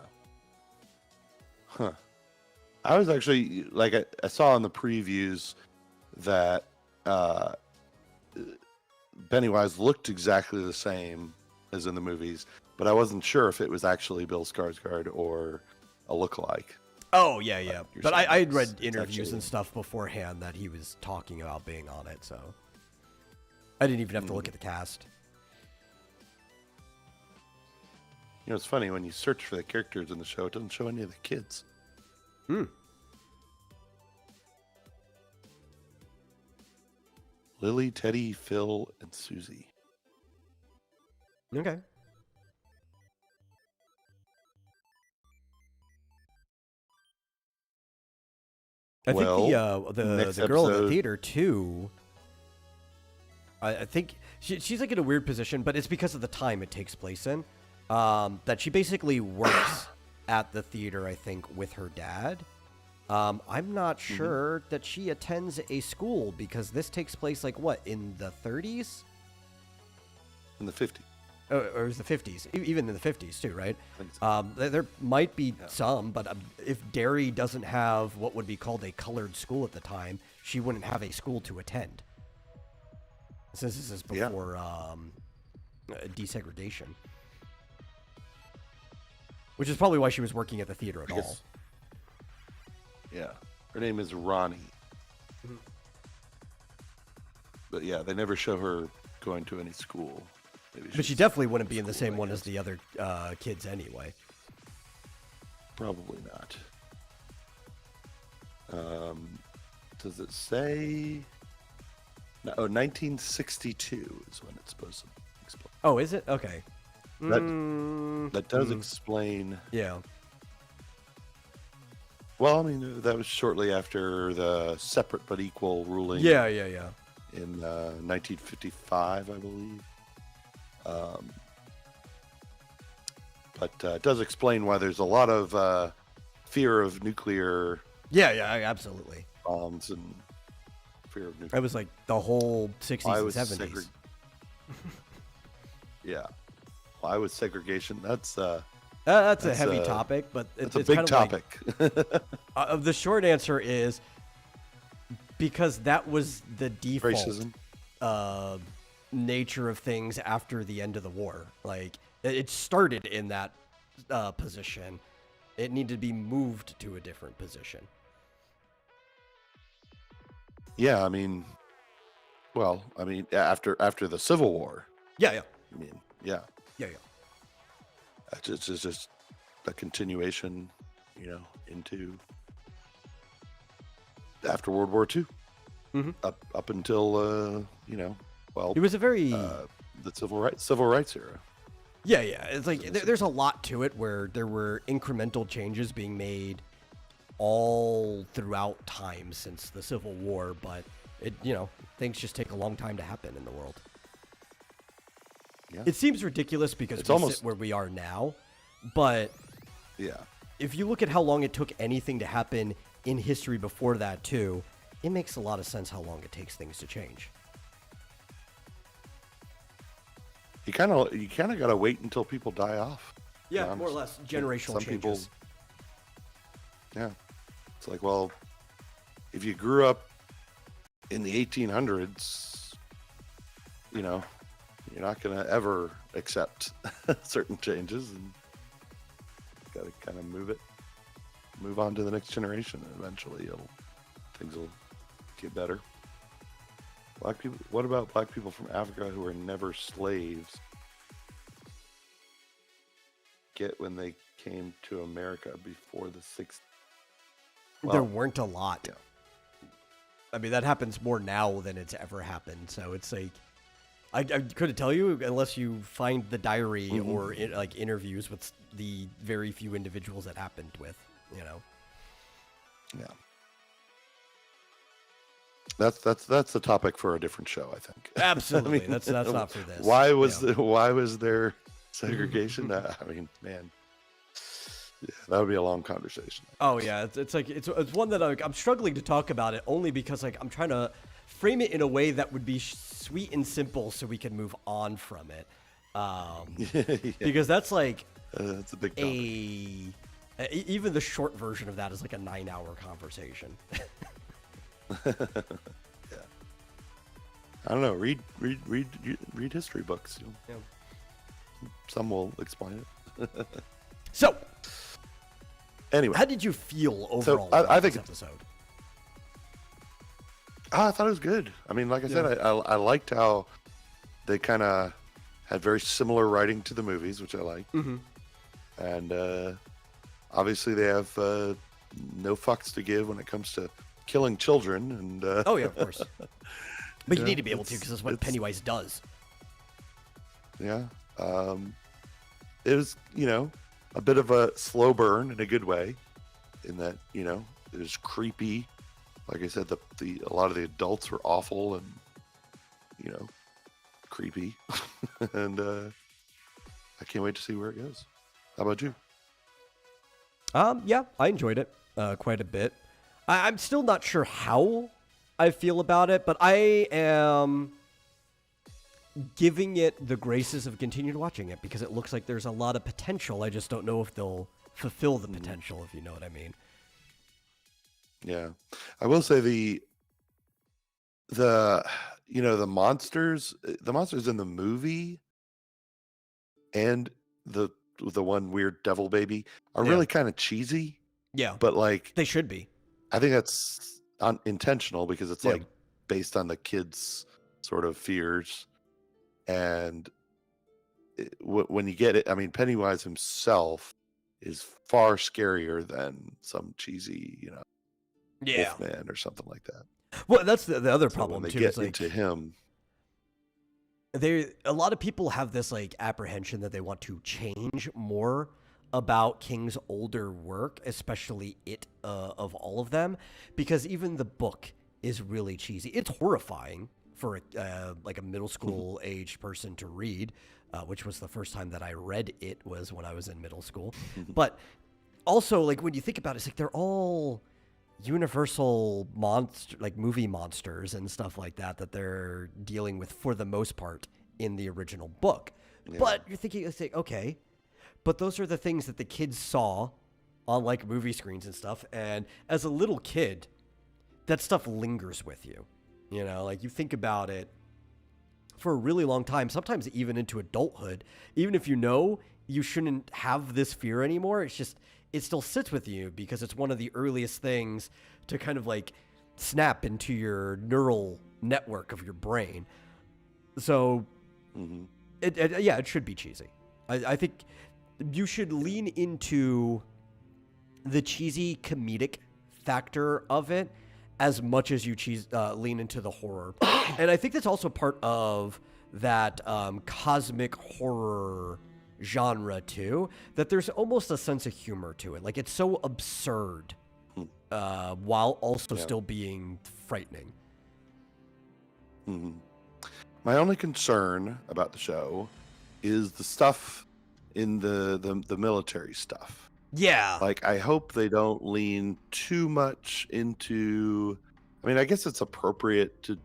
Huh. I was actually like I saw in the previews that Pennywise looked exactly the same as in the movies, but I wasn't sure if it was actually Bill Skarsgård or a lookalike. Oh, yeah. But I had read interviews actually and stuff beforehand that he was talking about being on it, so I didn't even have to look at the cast. You know, it's funny, when you search for the characters in the show, it doesn't show any of the kids. Lily, Teddy, Phil, and Susie. Okay. I think the girl in the theater too. I think she's like in a weird position, but it's because of the time it takes place in. That she basically works at the theater, I think, with her dad. I'm not sure that she attends a school, because this takes place like what, in the 30s? In the 50s. Or is the 50s? Even in the 50s too, right? I think so. There might be some, but if Derry doesn't have what would be called a colored school at the time, she wouldn't have a school to attend. Since this is before desegregation. Which is probably why she was working at the theater at all. Yeah. Her name is Ronnie. But yeah, they never show her going to any school. But she definitely wouldn't be in the same one as the other kids anyway. Probably not. Does it say? No, 1962 is when it's supposed to explain. Oh, is it? Okay. That does explain. Yeah. Well, I mean, that was shortly after the separate but equal ruling. Yeah. In 1955, I believe. But it does explain why there's a lot of fear of nuclear. Yeah, absolutely. Bombs and fear of nuclear. That was like the whole 60s and 70s. Yeah. why was segregation? That's That's a that's heavy a topic, but that's a it's big kind of like, topic. the short answer is because that was the default Racism. uh, nature of things after the end of the war. Like, it started in that position. It needed to be moved to a different position. Yeah, I mean, well, I mean, after the Civil War, Yeah, yeah, I mean, yeah, yeah, it's just a continuation, into after World War II, Mm-hmm. up until well, It was a very the civil rights era. yeah. It's like there's a lot to it where there were incremental changes being made all throughout time since the Civil War, but things just take a long time to happen in the world. Yeah, It seems ridiculous because it's we almost sit where we are now, but yeah. if you look at how long it took anything to happen in history before that too, it makes a lot of sense how long it takes things to change. You kind of got to wait until people die off. to be Yeah, more or honest. less generational Some people, changes. yeah, it's like, well, if you grew up in the 1800s, you're not going to ever accept certain changes, and got to kind of move on to the next generation, and eventually things will get better. Black people. What about black people from Africa who were never slaves? Get when they came to America before the 60s. There weren't a lot. Yeah. I mean, that happens more now than it's ever happened. So it's like, I couldn't tell you unless you find the diary or like interviews with the very few individuals that happened with, Yeah. That's the topic for a different show, I think. Absolutely. I mean, that's not for this. Why was there segregation? I mean, man, yeah, that would be a long conversation. Oh yeah, it's like it's one that I'm struggling to talk about it only because like I'm trying to frame it in a way that would be sweet and simple so we can move on from it. Yeah. Because that's like that's a big topic. Even the short version of that is like a 9-hour conversation. Yeah. I don't know. Read history books. Yeah. Some will explain it. So, anyway, how did you feel overall I about think this episode? I thought it was good. I mean, like I said, I liked how they kind of had very similar writing to the movies, which I liked. Mm-hmm. And obviously they have no fucks to give when it comes to killing children. And Oh yeah, of course. But you Yeah, need to be able to because that's what Pennywise does. yeah, it was a bit of a slow burn in a good way, in that it was creepy. Like I said, a lot of the adults were awful and creepy, and I can't wait to see where it goes. How about you? Yeah, I enjoyed it quite a bit. I'm still not sure how I feel about it, but I am giving it the graces of continued watching it because it looks like there's a lot of potential. I just don't know if they'll fulfill the potential, if you know what I mean. Yeah, I will say the monsters in the movie and the one weird devil baby are really kind of cheesy. Yeah, But like, they should be. I think that's intentional because it's Yeah. like based on the kids' sort of fears, and when you get it, I mean, Pennywise himself is far scarier than some cheesy, Yeah. Wolfman or something like that. Well, that's the other So problem when they too. get Is like into him, a lot of people have this like apprehension that they want to change more about King's older work, especially of all of them, because even the book is really cheesy. It's horrifying for like a middle school aged person to read, which was the first time that I read it was when I was in middle school. But also, like when you think about it, it's like they're all universal movie monsters and stuff like that they're dealing with for the most part in the original book. Yeah. But you're thinking, okay, but those are the things that the kids saw on like movie screens and stuff. And as a little kid, that stuff lingers with you. You know, like you think about it for a really long time, sometimes even into adulthood, even if you know you shouldn't have this fear anymore, it's just, it still sits with you because it's one of the earliest things to kind of like snap into your neural network of your brain. So, it should be cheesy. I think you should lean into the cheesy comedic factor of it as much as you lean into the horror. And I think that's also part of that cosmic horror genre too, that there's almost a sense of humor to it. Like it's so absurd while also still being frightening. My only concern about the show is the stuff in the military stuff. Yeah. Like, I hope they don't lean too much into. I mean, I guess it's appropriate to,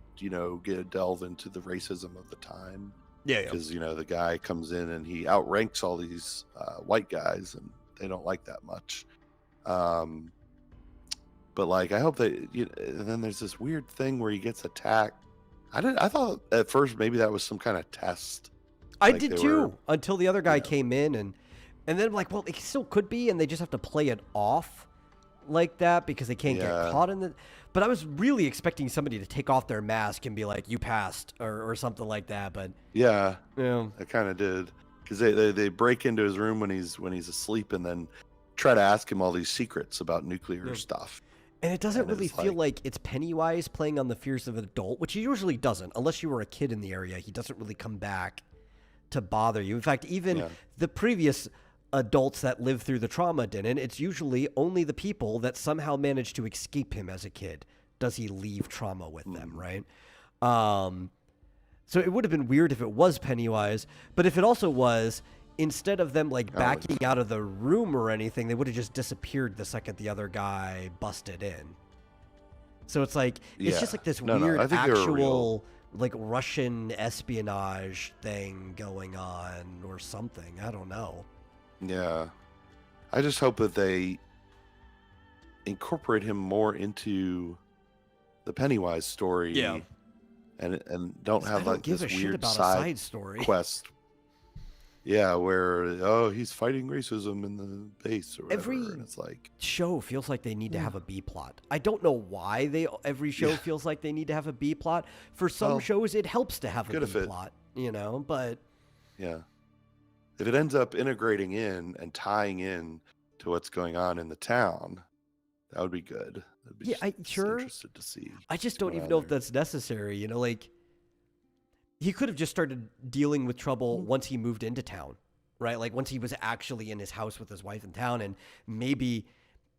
delve into the racism of the time. Yeah. Because, the guy comes in and he outranks all these white guys and they don't like that much. But, like, I hope and then there's this weird thing where he gets attacked. I thought at first maybe that was some kind of test. I did too, until the other guy came in and then I'm like, well, it still could be, and they just have to play it off like that because they can't get caught in the. But I was really expecting somebody to take off their mask and be like, "You passed," or something like that. But yeah, I kind of did, because they break into his room when he's asleep and then try to ask him all these secrets about nuclear stuff. And it doesn't really feel like it's Pennywise playing on the fears of an adult, which he usually doesn't, unless you were a kid in the area. He doesn't really come back to bother you. In fact, even the previous adults that lived through the trauma didn't. It's usually only the people that somehow managed to escape him as a kid does he leave trauma with them, right? So it would have been weird if it was Pennywise, but if it also was, instead of them like backing out of the room or anything, they would have just disappeared the second the other guy busted in. So it's like it's just like this weird actual like Russian espionage thing going on or something. I don't know. Yeah. I just hope that they incorporate him more into the Pennywise story. Yeah. And don't have like this weird side story quest. Yeah, where he's fighting racism in the base or whatever. And it's like show feels like they need to have a B plot. I don't know why every show feels like they need to have a B plot. For some shows, it helps to have a B plot, but yeah, if it ends up integrating in and tying in to what's going on in the town, that would be good. I'd be interested to see. I just don't even know if that's necessary. Like he could have just started dealing with trouble once he moved into town, right? Like once he was actually in his house with his wife in town, and maybe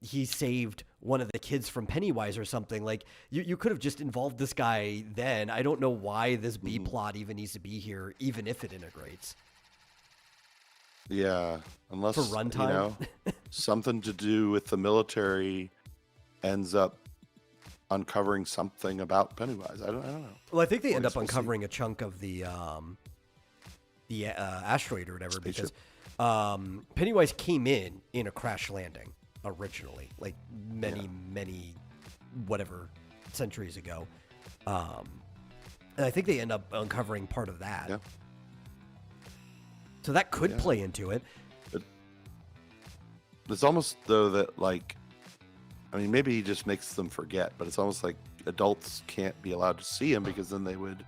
he saved one of the kids from Pennywise or something. Like you could have just involved this guy then. I don't know why this B plot even needs to be here, even if it integrates. Yeah, unless for runtime, something to do with the military ends up uncovering something about Pennywise. I don't know. Well, I think they end up uncovering a chunk of the asteroid or whatever, because Pennywise came in a crash landing originally, like many whatever centuries ago, and I think they end up uncovering part of that. Yeah. So that could play into it. It's almost though that like, I mean, maybe he just makes them forget, but it's almost like adults can't be allowed to see him because then they would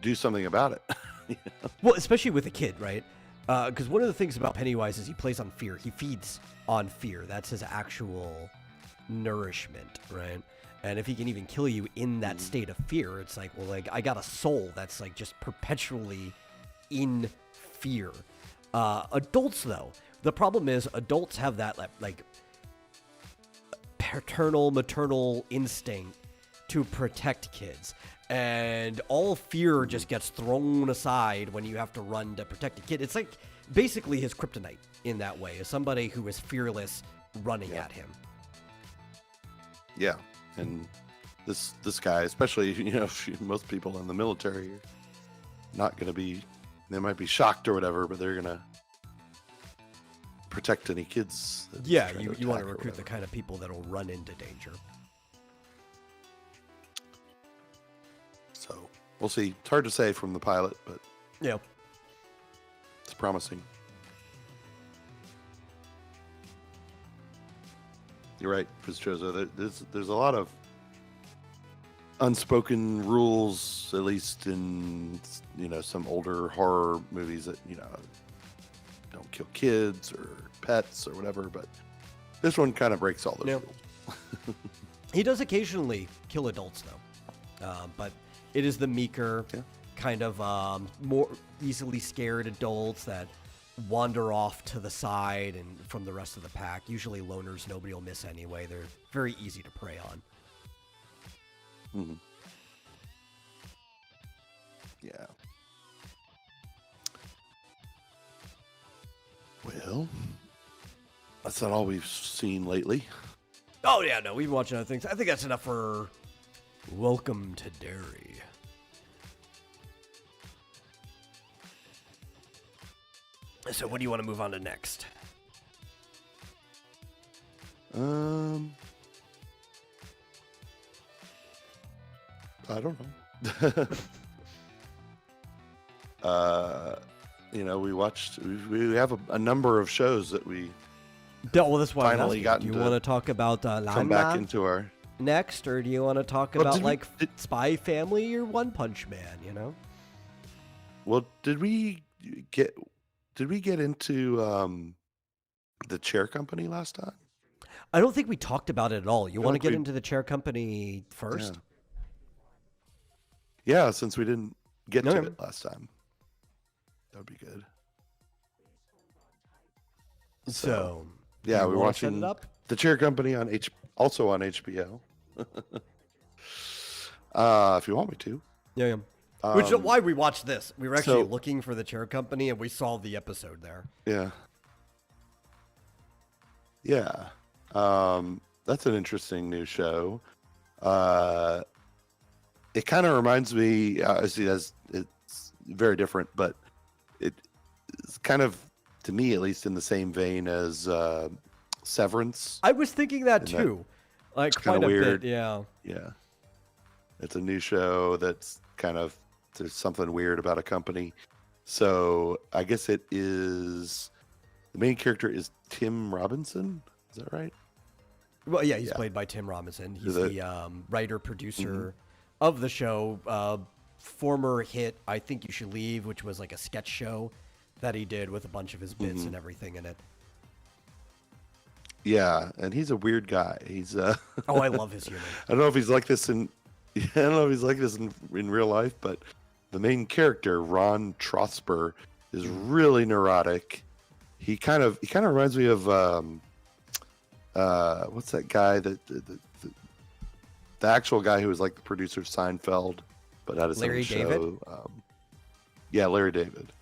do something about it. Well, especially with a kid, right? Because one of the things about Pennywise is he plays on fear. He feeds on fear. That's his actual nourishment, right? And if he can even kill you in that state of fear, it's like, well, like I got a soul that's like just perpetually in fear. Adults, though, the problem is adults have that like paternal, maternal instinct to protect kids, and all fear just gets thrown aside when you have to run to protect a kid. It's like basically his kryptonite in that way, is somebody who is fearless running at him. Yeah, and this guy, especially most people in the military are not going to be They might be shocked or whatever, but they're gonna protect any kids. that Yeah, try you want to attack or recruit the whatever. kind of people that'll run into danger. So we'll see. It's hard to say from the pilot, but Yeah. it's promising. You're right, Pistroza. There's a lot of unspoken rules, at least in some older horror movies that don't kill kids or pets or whatever. But this one kind of breaks all those Yeah. rules. He does occasionally kill adults, though. But it is the meeker, Yeah. kind of more easily scared adults that wander off to the side and from the rest of the pack. Usually loners nobody will miss anyway. They're very easy to prey on. Hmm. Yeah. Well, that's not all we've seen lately. Oh, yeah, no, we've been watching other things. I think that's enough for Welcome to Derry. So what do you want to move on to next? I don't know. We have a number of shows that we Well, that's why Finally I'm asking. gotten Do you to want to talk about come back Lana into our. next, or do you want to talk Well, about did we- like did- Spy Family or One Punch Man? You know? Well, did we get into the chair company last time? I don't think we talked about it at all. You feel want to like get we- into the chair company first? Yeah, since we didn't get to Okay. it last time, that would be good. So Yeah, you we're wanna set watching it up. the chair company also on HBO. If you want me to. Yeah. Which is Um, why we watched this. We were actually so- looking for the chair company, and we saw the episode there. Yeah. Yeah. That's an interesting new show. It kind of reminds me, it's very different, but it's kind of, to me at least, in the same vein as Severance. I was thinking that And that- too. Like it's quite kinda a weird. bit, yeah. Yeah. It's a new show that's kind of, there's something weird about a company. So I guess the main character is Tim Robinson. Is that right? Well, yeah, he's Yeah. played by Tim Robinson. He's Is it- the writer producer of the show. Former hit "I Think You Should Leave," which was like a sketch show that he did with a bunch of his bits and everything in it. Yeah, and he's a weird guy. He's Oh, I love his humor. I don't know if he's like this in real life, but the main character, Ron Trosper, is really neurotic. He kind of reminds me of what's that guy the actual guy who was like the producer of Seinfeld, but had his Larry own show. David? Yeah, Larry David.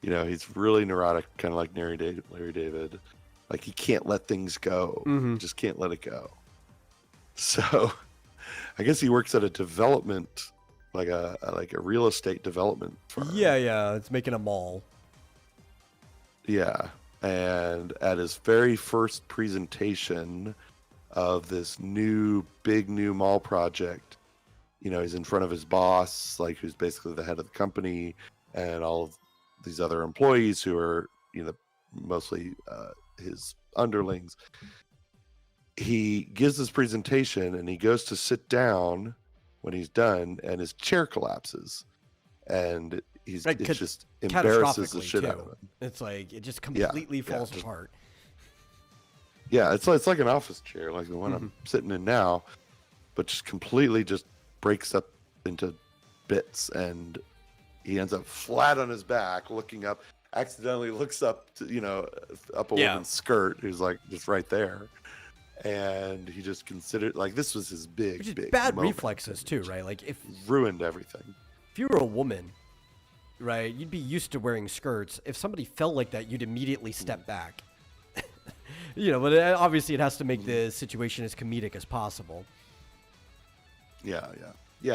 He's really neurotic, kind of like Larry David. Like he can't let things go. Mhm. Just can't let it go. So, I guess he works at a development, like a real estate development firm. Yeah, it's making a mall. Yeah, and at his very first presentation of this big new mall project, he's in front of his boss, like who's basically the head of the company, and all of these other employees who are, mostly his underlings. He gives this presentation and he goes to sit down when he's done, and his chair collapses, and Like, it just embarrasses the Catastrophically shit out too. of him. It's like it just completely falls just- apart. Yeah, it's like an office chair, like the one I'm sitting in now, but just completely just breaks up into bits, and he ends up flat on his back, looking up. Accidentally looks up to up a Yeah. woman's skirt, who's like just right there, and he just considered like this was his Which is big bad moment. reflexes too, right? Like if Ruined everything. you were a woman, right, you'd be used to wearing skirts. If somebody felt like that, you'd immediately step back. But obviously it has to make the situation as comedic as possible. Yeah.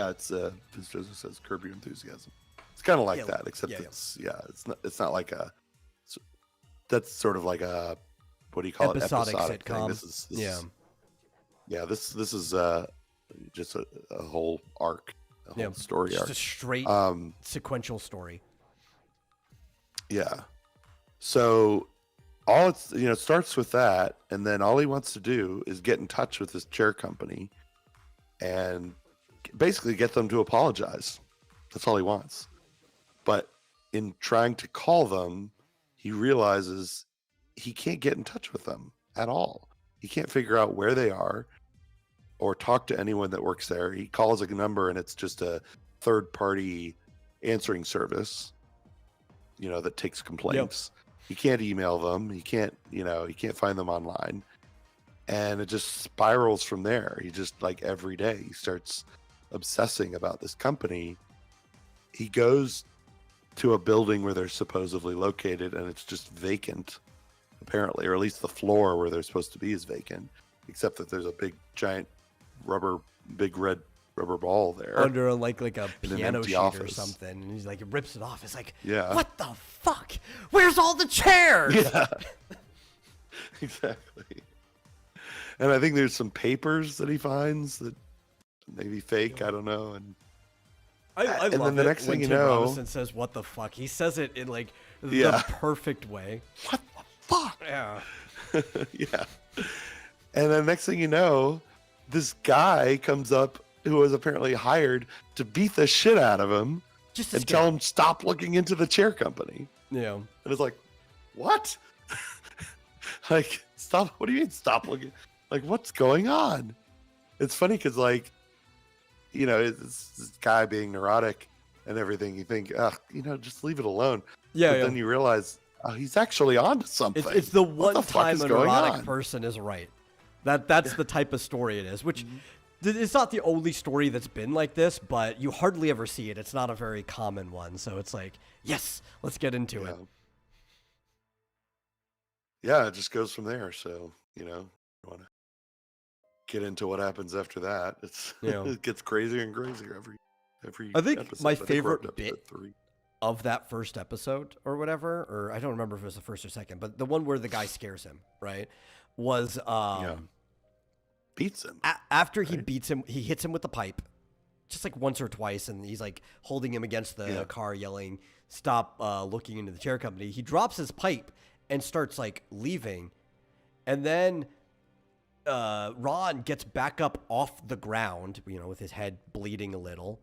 It's Joseph says Curb Your Enthusiasm. It's kind of like Yeah, that, except yeah. it's not like that's sort of like a, what do you call Episodic it? Episodic sitcom. thing. This is just a whole arc, a whole story just arc. a straight sequential story. Yeah. So all it's, it starts with that, and then all he wants to do is get in touch with this chair company and basically get them to apologize. That's all he wants. But in trying to call them, he realizes he can't get in touch with them at all. He can't figure out where they are or talk to anyone that works there. He calls a number and it's just a third-party answering service, that takes complaints. He can't email them. He can't find them online. And it just spirals from there. He just, like, every day he starts obsessing about this company. He goes to a building where they're supposedly located and it's just vacant, apparently, or at least the floor where they're supposed to be is vacant, except that there's a big giant big red rubber ball there under like a piano sheet office or something, and he's like, rips it off. It's like, yeah, what the fuck? Where's all the chairs? Yeah. Exactly. And I think there's some papers that he finds that maybe fake, I don't know. And I and love then the it next when thing you Tim know, Robinson says, what the fuck? He says it in like Yeah. the perfect way. What the fuck? Yeah. Yeah. And then next thing you know, this guy comes up who was apparently hired to beat the shit out of him Just and tell him stop looking into the chair company. Yeah. And it's like, what? Like, stop. What do you mean stop looking? Like, what's going on? It's funny because, like, it's this guy being neurotic and everything. You think, just leave it alone. Yeah. But then you realize, he's actually onto something. It's the one time a neurotic on? person is right. That's the type of story it is, which it's not the only story that's been like this, but you hardly ever see it. It's not a very common one. So it's like, yes, let's get into it. Yeah, it just goes from there. So, you want to get into what happens after that. It gets crazier and crazier every I think episode. my I think we're favorite up to bit episode 3. of that first episode or whatever, or I don't remember if it was the first or second, but the one where the guy scares him, right, was beats him. After he beats him, he hits him with the pipe just like once or twice, and he's like holding him against the car yelling, stop looking into the chair company. He drops his pipe and starts like leaving, and then Ron gets back up off the ground, with his head bleeding a little,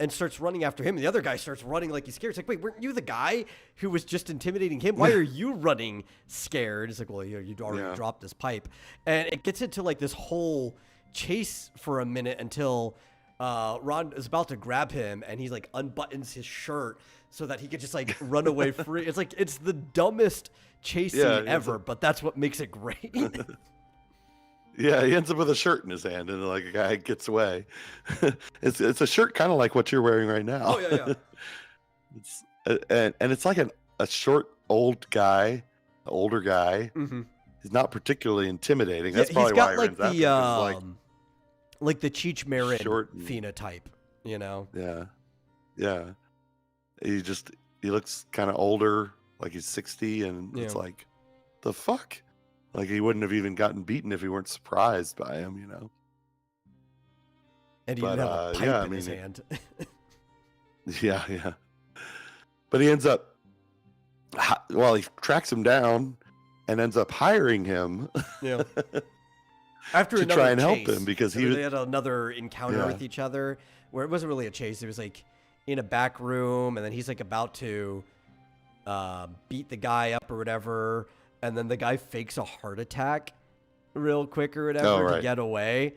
and starts running after him. And the other guy starts running like he's scared. It's like, wait, weren't you the guy who was just intimidating him? Why are you running scared? It's like, well, you'd already dropped this pipe. And it gets into like this whole chase for a minute until Ron is about to grab him, and he like unbuttons his shirt so that he could just like run away free. It's like, it's the dumbest chase scene ever, but that's what makes it great. Yeah, he ends up with a shirt in his hand, and like a guy gets away. It's a shirt kind of like what you're wearing right now. Oh yeah. It's and it's like a short older guy. Mm-hmm. He's not particularly intimidating. That's he's probably got why like the like the Cheech Marin phenotype, Yeah. He looks kind of older, like he's 60, and it's like, the fuck? Like, he wouldn't have even gotten beaten if he weren't surprised by him, And he didn't have a pipe in his hand. Yeah. But he ends up, he tracks him down and ends up hiring him. Yeah. After to try and help him because they had another encounter with each other where it wasn't really a chase. It was like in a back room, and then he's like about to beat the guy up or whatever. And then the guy fakes a heart attack real quick or whatever to get away.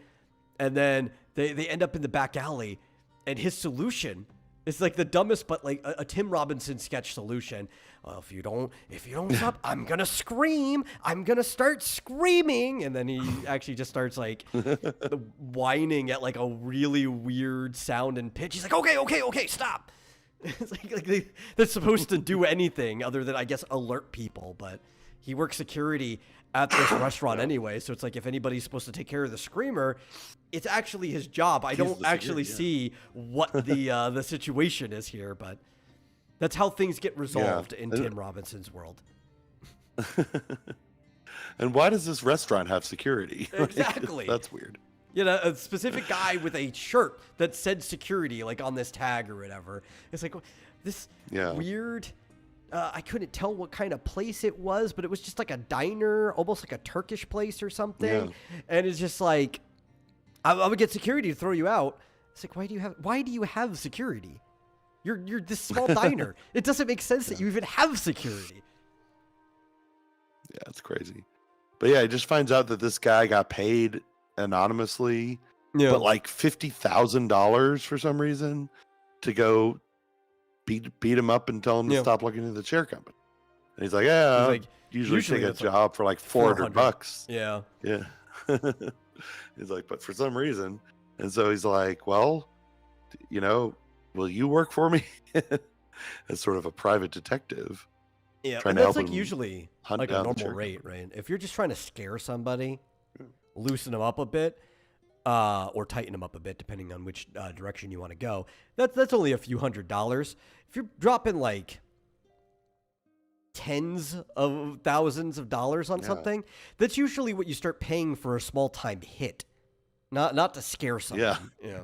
And then they end up in the back alley. And his solution is like the dumbest, but like a Tim Robinson sketch solution. Well, if you don't stop, I'm going to scream. I'm going to start screaming. And then he actually just starts like whining at like a really weird sound and pitch. He's like, okay, stop. It's like they're supposed to do anything other than, I guess, alert people. But he works security at this restaurant anyway, so it's like if anybody's supposed to take care of the screamer, it's actually his job. I don't actually see what the situation is here, but That's how things get resolved in Tim Robinson's world. And why does this restaurant have security? Exactly. That's weird. You know, a specific guy with a shirt that said security, like on this tag or whatever. It's like this weird. I couldn't tell what kind of place it was, but it was just like a diner, almost like a Turkish place or something. Yeah. And it's just like, I would get security to throw you out. It's like, why do you have security? You're this small diner. It doesn't make sense that you even have security. Yeah, it's crazy. But yeah, he just finds out that this guy got paid anonymously, but like $50,000 for some reason to go beat him up and tell him to stop looking at the chair company. And he's like, yeah, I usually take a job for like $400. Yeah. Yeah. He's like, but for some reason. And so he's like, well, will you work for me? As sort of a private detective. Yeah, and that's like usually like a normal rate, right? If you're just trying to scare somebody, loosen them up a bit, or tighten them up a bit, depending on which direction you want to go, that's only a few $100s. If you're dropping like tens of thousands of dollars on something, that's usually what you start paying for a small time hit, not to scare somebody. Yeah.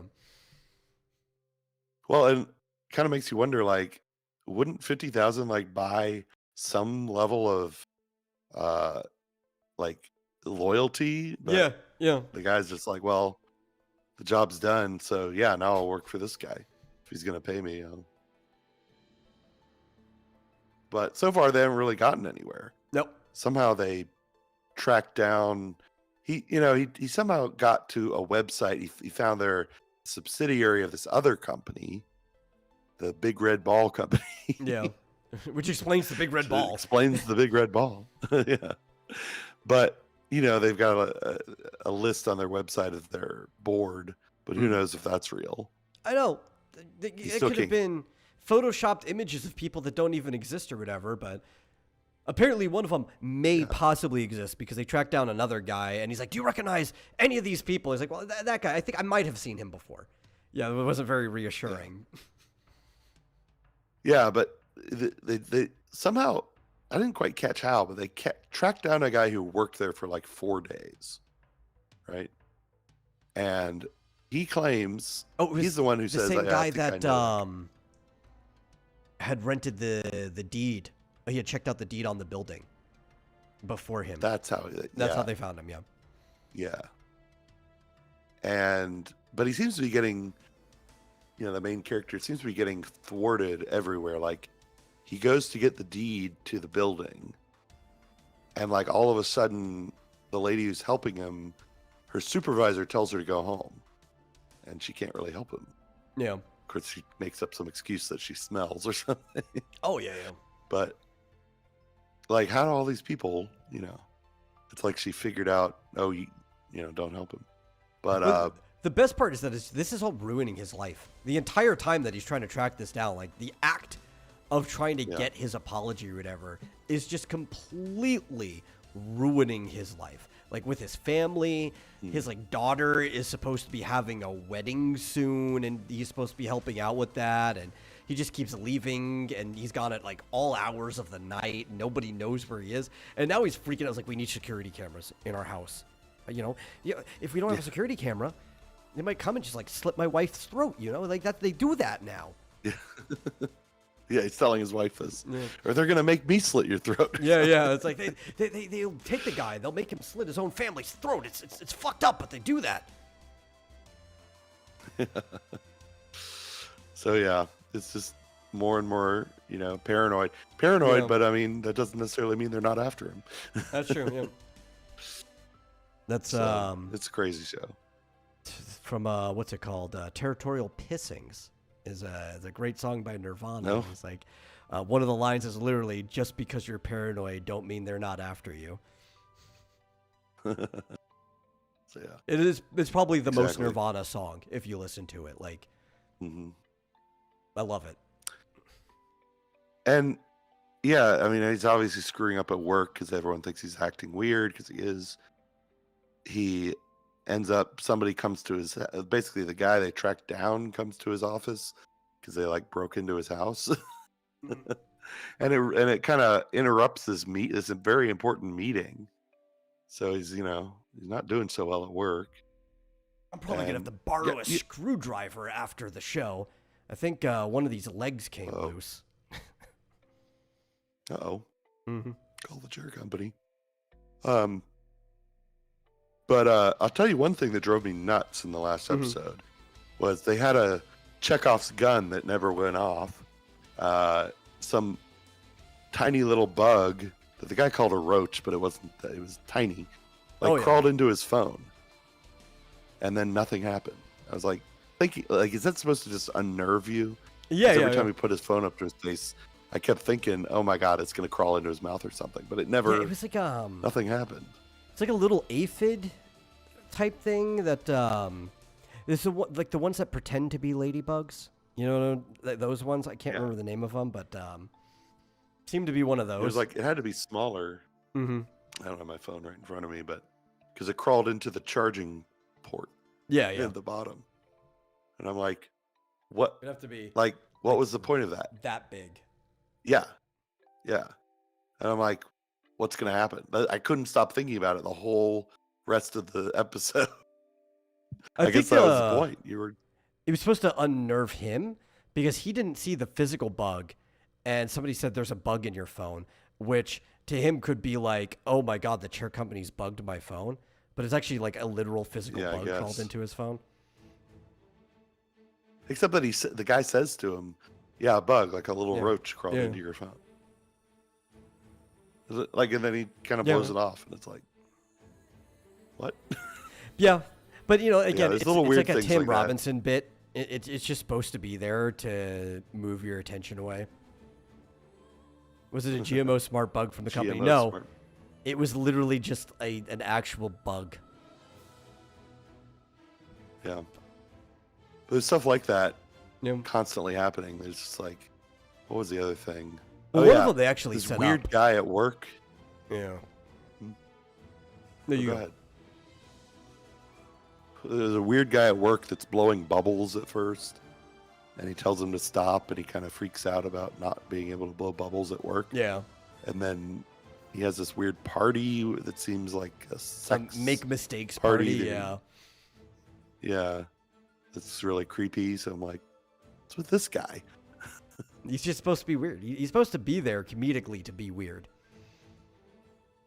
Well, and kind of makes you wonder, like, wouldn't 50,000 like buy some level of like loyalty? But yeah. The guy's just like, well, the job's done, so yeah, now I'll work for this guy if he's gonna pay me. But so far they haven't really gotten anywhere. Nope. Somehow they tracked down. He somehow got to a website. He found their subsidiary of this other company, the Big Red Ball Company. Yeah. Which explains the big red ball. Explains the big red ball. Yeah. But, they've got a list on their website of their board, but who knows if that's real. I know. It could have been photoshopped images of people that don't even exist or whatever, but apparently one of them may possibly exist because they tracked down another guy, and he's like, do you recognize any of these people? He's like, well, that guy, I think I might have seen him before. Yeah, it wasn't very reassuring. Yeah, but they somehow, I didn't quite catch how, but they tracked down a guy who worked there for like 4 days, right? And he claims he's the one who says, the same guy that had rented the deed. He had checked out the deed on the building before him. That's how they found him. Yeah. But he seems to be getting, the main character seems to be getting thwarted everywhere. Like, he goes to get the deed to the building, and like all of a sudden, the lady who's helping him, her supervisor tells her to go home, and she can't really help him. Yeah. Of course, she makes up some excuse that she smells or something. Oh yeah. But like, how do all these people, it's like she figured out, don't help him. But the best part is that this is all ruining his life. The entire time that he's trying to track this down, like the act of trying to get his apology or whatever is just completely ruining his life. Like with his family, his like daughter is supposed to be having a wedding soon, and he's supposed to be helping out with that, and he just keeps leaving, and he's gone at like all hours of the night. Nobody knows where he is, and now he's freaking out. It's like, we need security cameras in our house. If we don't have a security camera, they might come and just like slit my wife's throat. Like that. They do that now. Yeah, he's telling his wife this, or they're gonna make me slit your throat. Yeah. It's like they'll take the guy, they'll make him slit his own family's throat. It's fucked up, but they do that. So yeah, it's just more and more, paranoid. But I mean, that doesn't necessarily mean they're not after him. That's true. Yeah. That's it's a crazy show. From what's it called? Territorial Pissings is a great song by Nirvana. No. It's like one of the lines is literally, just because you're paranoid don't mean they're not after you. So yeah, it's probably the most Nirvana song if you listen to it. Like, I love it. And yeah, I mean, he's obviously screwing up at work because everyone thinks he's acting weird, because he is. He ends up, somebody comes to his, basically the guy they tracked down comes to his office because they like broke into his house. and it kind of interrupts this very important meeting. So he's not doing so well at work. I'm probably gonna have And to borrow a screwdriver after the show. I think one of these legs came loose. Uh-oh. Mm-hmm. Call the chair company. But I'll tell you one thing that drove me nuts in the last episode was they had a Chekhov's gun that never went off. Some tiny little bug that the guy called a roach, but it wasn't. It was tiny. Crawled into his phone, and then nothing happened. I was like thinking, is that supposed to just unnerve you? Yeah, every time he put his phone up to his face, I kept thinking, "Oh my God, it's gonna crawl into his mouth or something." But it never. Yeah, it was like nothing happened. It's like a little aphid type thing that this is like the ones that pretend to be ladybugs. You know those ones. I can't remember the name of them, but seemed to be one of those. It was like it had to be smaller. Mm-hmm. I don't have my phone right in front of me, but because it crawled into the charging port. Yeah. At the bottom, and I'm like, what? It'd have to be like, what was the point of that? That big. Yeah. And I'm like, what's gonna happen? I couldn't stop thinking about it the whole rest of the episode. I guess that was the point. It was supposed to unnerve him because he didn't see the physical bug, and somebody said there's a bug in your phone, which to him could be like, oh my God, the chair company's bugged my phone. But it's actually like a literal physical bug crawled into his phone. Except that the guy says to him, yeah, a bug, like a little roach crawled into your phone. And then he kind of blows it off, and it's like, what? Yeah. But, again, it's weird like a Tim like Robinson bit. It's just supposed to be there to move your attention away. Was it a GMO smart bug from the company? No. Smart. It was literally just an actual bug. Yeah. But there's stuff like that Yeah. constantly happening. There's just like, what was the other thing? Well, one of them they actually this set weird up. guy at work. Yeah. No, you go ahead. There's a weird guy at work that's blowing bubbles at first, and he tells him to stop, and he kind of freaks out about not being able to blow bubbles at work. Yeah. And then he has this weird party that seems like a sex make mistakes party. Yeah. Yeah. It's really creepy. So I'm like, what's with this guy? He's just supposed to be weird. He's supposed to be there comedically to be weird.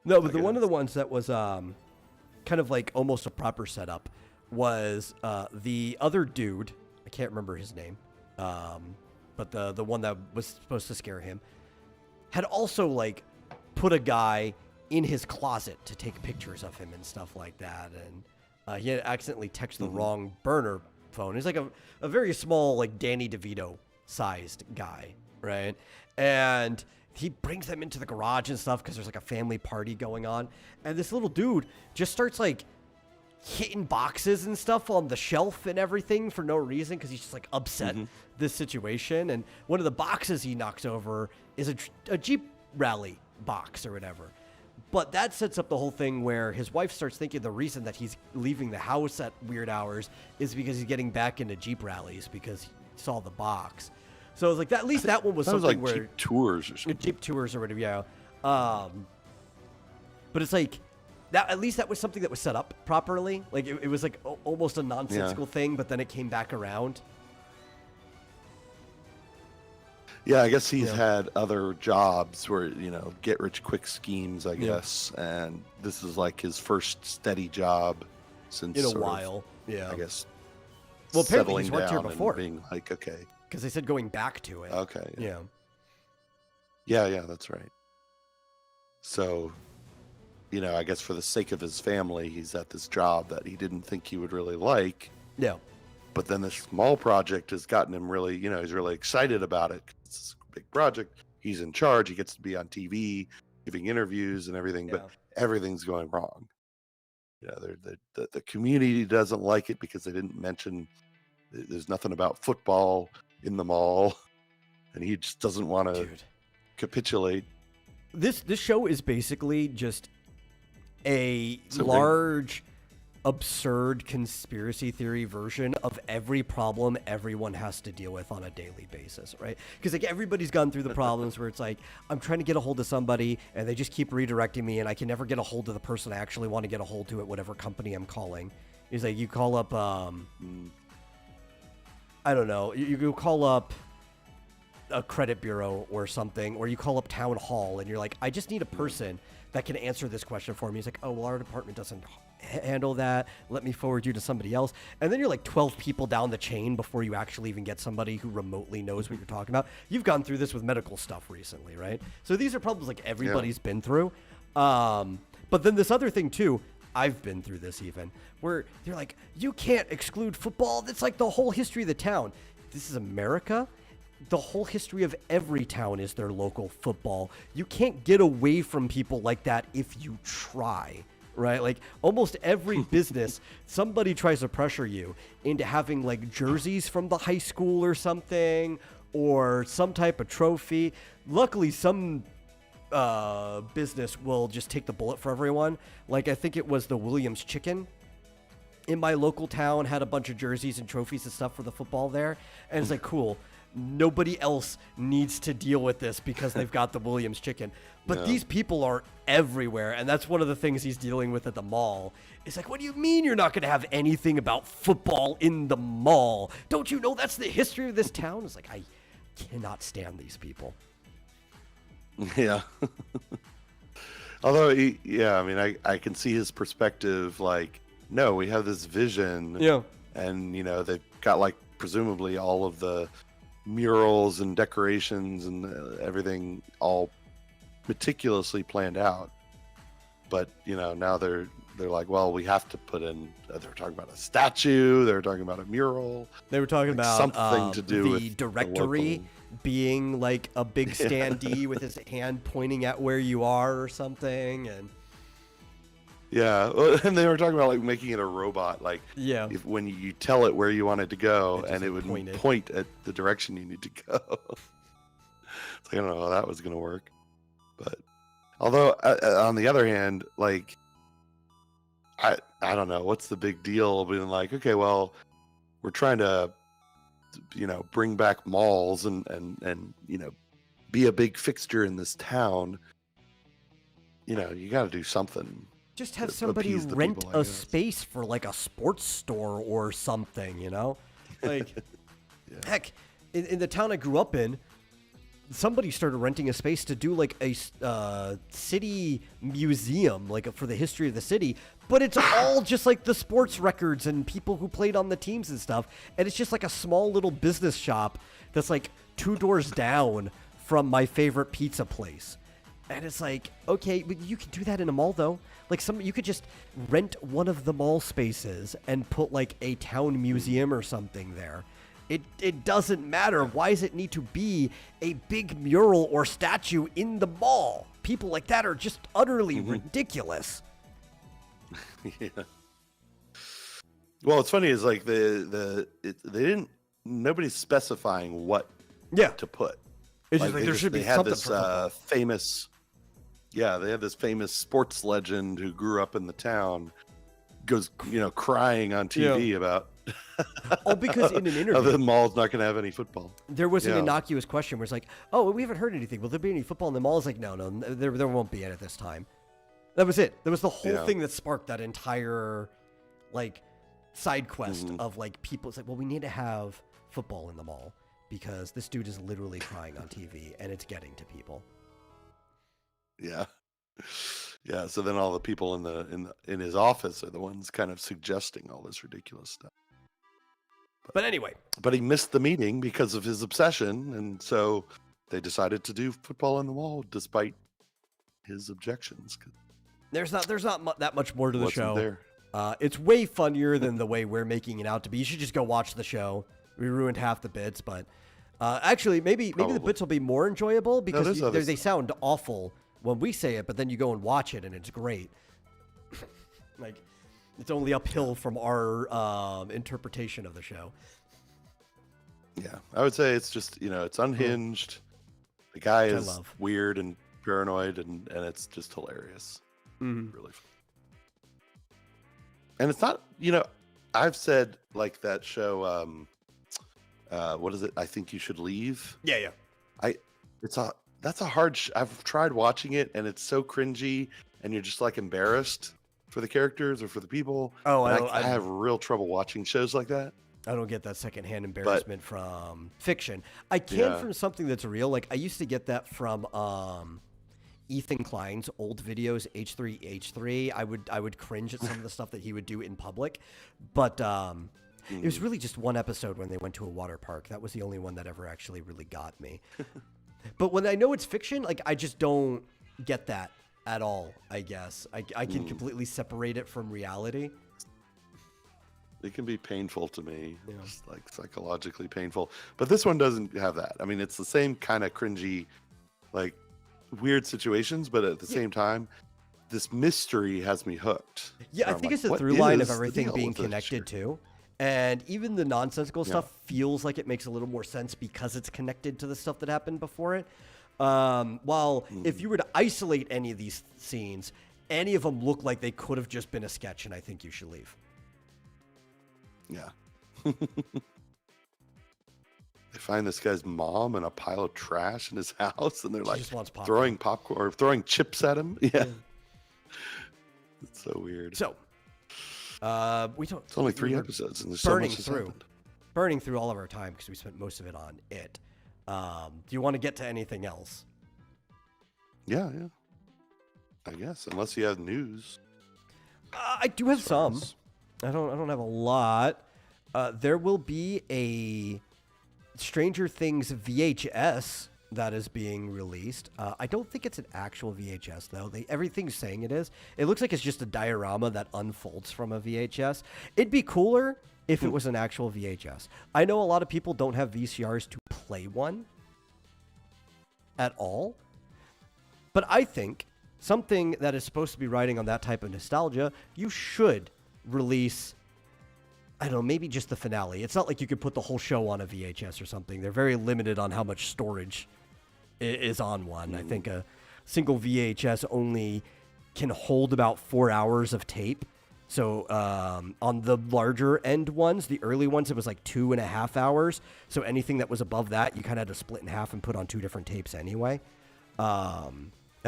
No, but one of the ones that was kind of like almost a proper setup was the other dude. I can't remember his name, but the one that was supposed to scare him had also like put a guy in his closet to take pictures of him and stuff like that, and he had accidentally texted the wrong burner phone. He's like a very small, like Danny DeVito sized guy, right? And he brings them into the garage and stuff because there's like a family party going on, and this little dude just starts like hitting boxes and stuff on the shelf and everything for no reason because he's just like upset this situation. And one of the boxes he knocks over is a Jeep Rally box or whatever. But that sets up the whole thing where his wife starts thinking the reason that he's leaving the house at weird hours is because he's getting back into Jeep rallies because he saw the box. So it was like that. At least that one was something like where Jeep Tours or something. Jeep Tours or whatever, yeah. But it's like that. At least that was something that was set up properly. Like it was like almost a nonsensical thing, but then it came back around. Yeah, I guess he's had other jobs where, get rich quick schemes, I guess. And this is like his first steady job since in a while. Yeah. I guess. Well, apparently he's worked here before. Being like, okay. Because they said going back to it. Okay. Yeah. Yeah, that's right. So, I guess for the sake of his family, he's at this job that he didn't think he would really like. Yeah. But then this small project has gotten him really, he's really excited about it. It's a big project. He's in charge. He gets to be on TV, giving interviews and everything, but everything's going wrong. The community doesn't like it because they didn't mention there's nothing about football in the mall, and he just doesn't want to capitulate. This show is basically just a large absurd conspiracy theory version of every problem everyone has to deal with on a daily basis, right? Because like everybody's gone through the problems where it's like, I'm trying to get a hold of somebody and they just keep redirecting me and I can never get a hold of the person I actually want to get a hold to at whatever company I'm calling. It's like you call up, I don't know, you call up a credit bureau or something, or you call up town hall and you're like, I just need a person that can answer this question for me. He's like, oh, well, our department doesn't handle that. Let me forward you to somebody else. And then you're like 12 people down the chain before you actually even get somebody who remotely knows what you're talking about. You've gone through this with medical stuff recently, right? So these are problems like everybody's been through. But then this other thing too, I've been through this even, where they're like, you can't exclude football. That's like the whole history of the town. This is America. The whole history of every town is their local football. You can't get away from people like that if you try, right? Like almost every business, somebody tries to pressure you into having like jerseys from the high school or something, or some type of trophy. Luckily, some business will just take the bullet for everyone. Like I think it was the Williams Chicken in my local town had a bunch of jerseys and trophies and stuff for the football there. And it's like, cool. Nobody else needs to deal with this because they've got the Williams Chicken. But these people are everywhere. And that's one of the things he's dealing with at the mall. It's like, what do you mean you're not going to have anything about football in the mall? Don't you know that's the history of this town? It's like, I cannot stand these people. Yeah. Although, I mean, I can see his perspective. Like, no, we have this vision. Yeah. And, they've got, like, presumably all of the murals and decorations and everything all meticulously planned out. But, now they're like, well, we have to put in, they're talking about a statue. They're talking about a mural. They were talking about something to do the with directory being like a big standee with his hand pointing at where you are or something. And yeah, and they were talking about like making it a robot, like when you tell it where you want it to go, and it would point at the direction you need to go. It's like, I don't know how that was going to work, but although on the other hand, like I don't know what's the big deal being like, okay, well, we're trying to bring back malls and be a big fixture in this town. You got to do something. Just have somebody rent a space for like a sports store or something, Like, heck, in the town I grew up in, somebody started renting a space to do like a city museum, like for the history of the city. But it's all just like the sports records and people who played on the teams and stuff. And it's just like a small little business shop that's like 2 doors down from my favorite pizza place. And it's like, okay, but you can do that in a mall though. Like you could just rent one of the mall spaces and put like a town museum or something there. It doesn't matter. Why does it need to be a big mural or statue in the mall? People like that are just utterly ridiculous. Yeah. Well, what's funny is like nobody's specifying what to put. It's just like there should be something this famous. Yeah, they had this famous sports legend who grew up in the town, goes crying on TV about. Oh, because in an interview, the mall's not going to have any football. There was an innocuous question where it's like, "Oh, we haven't heard anything. Will there be any football in the mall?" It's like, no, there won't be any at this time. That was it. That was the whole thing that sparked that entire, like, side quest of like people. It's like, well, we need to have football in the mall because this dude is literally crying on TV and it's getting to people. Yeah. Yeah. So then all the people in his office are the ones kind of suggesting all this ridiculous stuff. But anyway. But he missed the meeting because of his obsession, and so they decided to do football in the mall despite his objections. There's not that much more to the show. There. It's way funnier than the way we're making it out to be. You should just go watch the show. We ruined half the bits, but actually, maybe the bits will be more enjoyable because they sound awful when we say it, but then you go and watch it and it's great. Like, it's only uphill from our interpretation of the show. Yeah, I would say it's just, it's unhinged. The guy is weird and paranoid, and it's just hilarious. Really fun. And it's not, I've said like that show, what is it? I Think You Should Leave. Yeah, yeah. That's a hard, I've tried watching it and it's so cringy and you're just like embarrassed for the characters or for the people. Oh, And I have real trouble watching shows like that. I don't get that secondhand embarrassment from fiction. I can from something that's real. Like I used to get that from Ethan Klein's old videos, H3H3. I would cringe at some of the stuff that he would do in public, but it was really just one episode when they went to a water park. That was the only one that ever actually really got me. But when I know it's fiction, like I just don't get that at all. I guess I can completely separate it from reality. It can be painful to me, just like psychologically painful. But this one doesn't have that. I mean, it's the same kind of cringy, like weird situations, but at the same time, this mystery has me hooked. Yeah, I think it's the through line of everything being connected too. And even the nonsensical stuff feels like it makes a little more sense because it's connected to the stuff that happened before it. While if you were to isolate any of these scenes, any of them look like they could have just been a sketch, and I think you should leave. Yeah. They find this guy's mom in a pile of trash in his house, and they're like throwing popcorn or throwing chips at him. Yeah. It's so weird. So, we don't. It's only 3 episodes, and there's so much that's happened. Burning through all of our time because we spent most of it on it. Do you want to get to anything else? Yeah. I guess, unless you have news. I do have some. I don't have a lot. There will be a Stranger Things VHS that is being released. I don't think it's an actual VHS though. Everything's saying it is. It looks like it's just a diorama that unfolds from a VHS. It'd be cooler if it was an actual VHS. I know a lot of people don't have VCRs to play one at all, but I think something that is supposed to be riding on that type of nostalgia, you should release, I don't know, maybe just the finale. It's not like you could put the whole show on a VHS or something. They're very limited on how much storage is on one. I think a single VHS only can hold about 4 hours of tape. So on the larger end ones, the early ones, it was like 2.5 hours. So anything that was above that, you kind of had to split in half and put on 2 different tapes anyway. I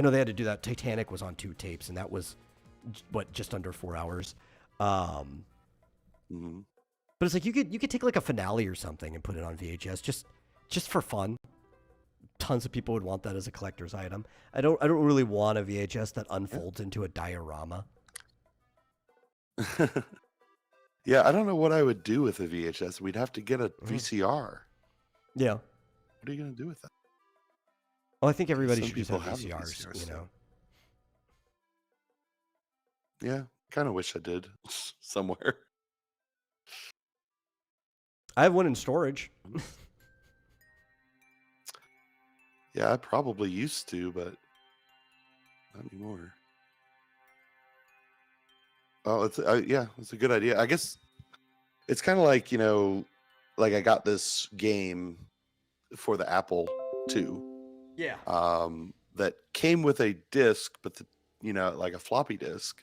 know they had to do that. Titanic was on 2 tapes, and that was, just under 4 hours. But it's like you could take like a finale or something and put it on VHS just for fun. Tons of people would want that as a collector's item. I don't really want a VHS that unfolds into a diorama. Yeah, I don't know what I would do with a VHS. We'd have to get a VCR. Yeah. What are you going to do with that? Well, I think everybody should just have VCRs, Yeah, kind of wish I did somewhere. I have one in storage. Yeah, I probably used to, but not anymore. Oh, it's a good idea. I guess it's kind of like, like I got this game for the Apple II. Yeah. That came with a disc, but like a floppy disk.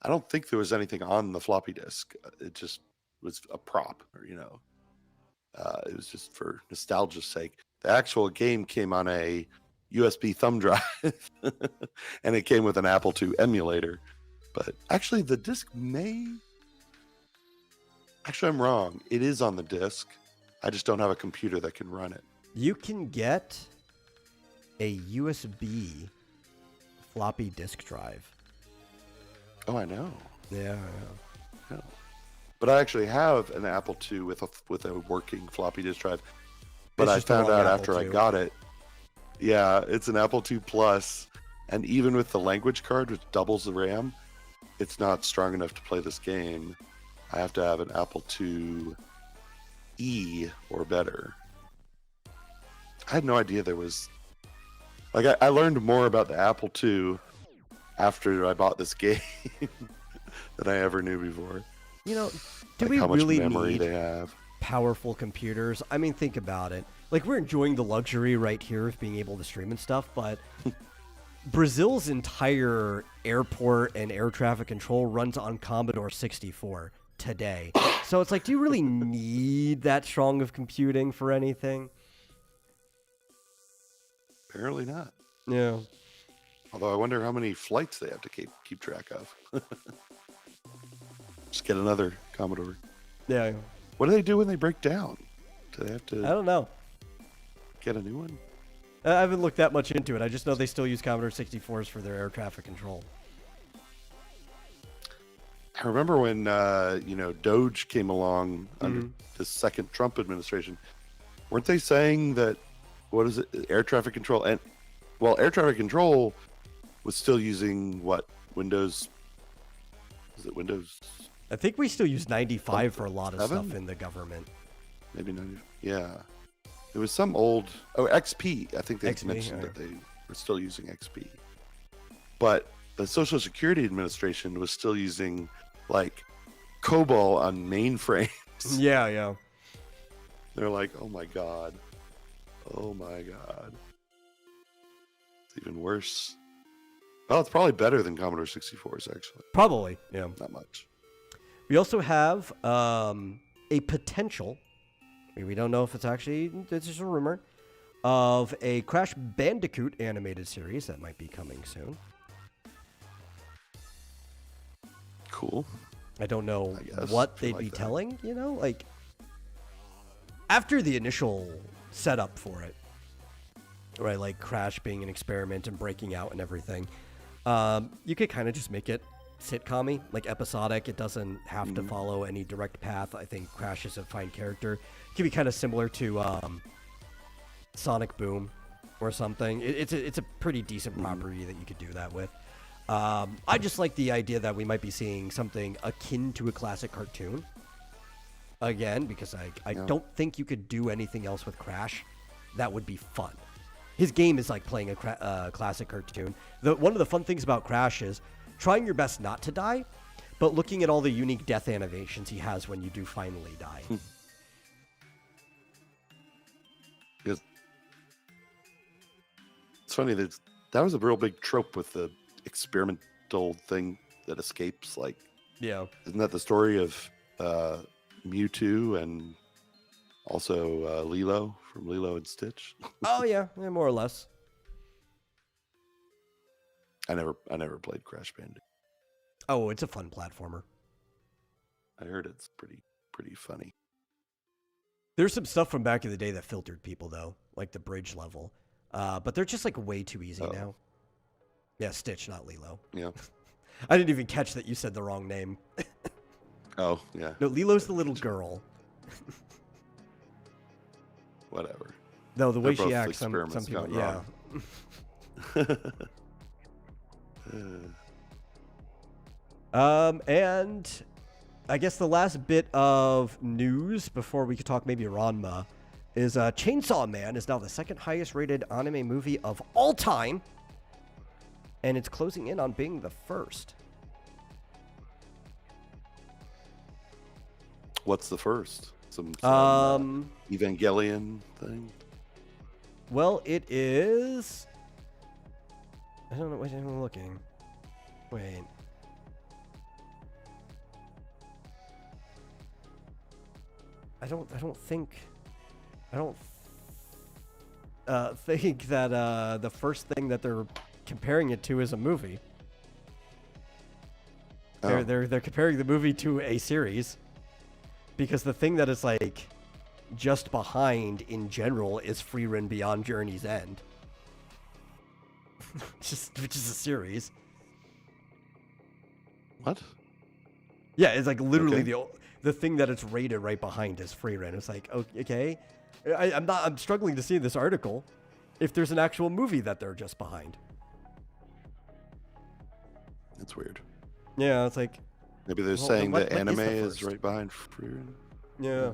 I don't think there was anything on the floppy disk. It just was a prop, or it was just for nostalgia's sake. The actual game came on a USB thumb drive, and it came with an Apple II emulator. But actually, the disc Actually, I'm wrong. It is on the disc. I just don't have a computer that can run it. You can get a USB floppy disk drive. Oh, I know. Yeah. But I actually have an Apple II with a working floppy disk drive. But I found out after I got it, it's an Apple II Plus, and even with the language card, which doubles the RAM, it's not strong enough to play this game. I have to have an Apple II E or better. I had no idea there was... Like, I learned more about the Apple II after I bought this game than I ever knew before. Do we really need they have? Powerful computers? I mean, think about it. Like, we're enjoying the luxury right here of being able to stream and stuff, but Brazil's entire airport and air traffic control runs on Commodore 64 today. So it's like, do you really need that strong of computing for anything? Apparently not. Yeah. Although I wonder how many flights they have to keep track of. Just get another Commodore. Yeah. What do they do when they break down? Do they have to I don't know. get a new one? I haven't looked that much into it. I just know they still use Commodore 64s for their air traffic control. I remember when Doge came along under the second Trump administration. Weren't they saying that air traffic control air traffic control was still using what, Windows? Is it Windows? I think we still use 95 for a lot of 7? stuff in the government. Maybe 90. Yeah. It was some old XP. I think they XP, mentioned that they were still using XP. But the Social Security Administration was still using like COBOL on mainframes. Yeah. They're like, oh my god. Oh my god. It's even worse. Well, it's probably better than Commodore 64s, actually. Probably, yeah. Not much. We also have a potential, we don't know if it's actually, it's just a rumor, of a Crash Bandicoot animated series that might be coming soon. Cool. I don't know guess, what if they'd you be like that. telling, like, after the initial setup for it, right, like Crash being an experiment and breaking out and everything, you could kind of just make it sitcom-y, like episodic. It doesn't have to follow any direct path. I think Crash is a fine character. It could be kind of similar to Sonic Boom or something. It's a pretty decent property that you could do that with. I just like the idea that we might be seeing something akin to a classic cartoon again, because I don't think you could do anything else with Crash that would be fun. His game is like playing a classic cartoon. One of the fun things about Crash is trying your best not to die, but looking at all the unique death animations he has when you do finally die. Because it's funny that was a real big trope with the experimental thing that escapes. Like, Yeah. isn't that the story of Mewtwo and also Lilo from Lilo and Stitch? Oh yeah, more or less. I never played Crash Bandicoot. Oh, it's a fun platformer. I heard it's pretty funny. There's some stuff from back in the day that filtered people though, like the bridge level. But they're just like way too easy now. Yeah, Stitch, not Lilo. Yeah. I didn't even catch that you said the wrong name. Oh, yeah. No, Lilo's the little girl. Whatever. No, the way They're she both acts, some experiments people, gone yeah. wrong. And I guess the last bit of news before we could talk maybe Ranma is Chainsaw Man is now the second highest rated anime movie of all time. And it's closing in on being the first. What's the first? Some Evangelion thing? Well, it is... I don't know. Wait, I'm looking. Wait. I don't think that the first thing that they're comparing it to is a movie. Oh. They're comparing the movie to a series, because the thing that is like just behind in general is Frieren Beyond Journey's End, which is a series. What? Yeah, it's like literally Okay. the thing that it's rated right behind is Frieren. It's like, okay, I'm struggling to see in this article if there's an actual movie that they're just behind. That's weird. Yeah, it's like, Maybe they're Well, saying what the is anime the is first? right behind Frieren. yeah.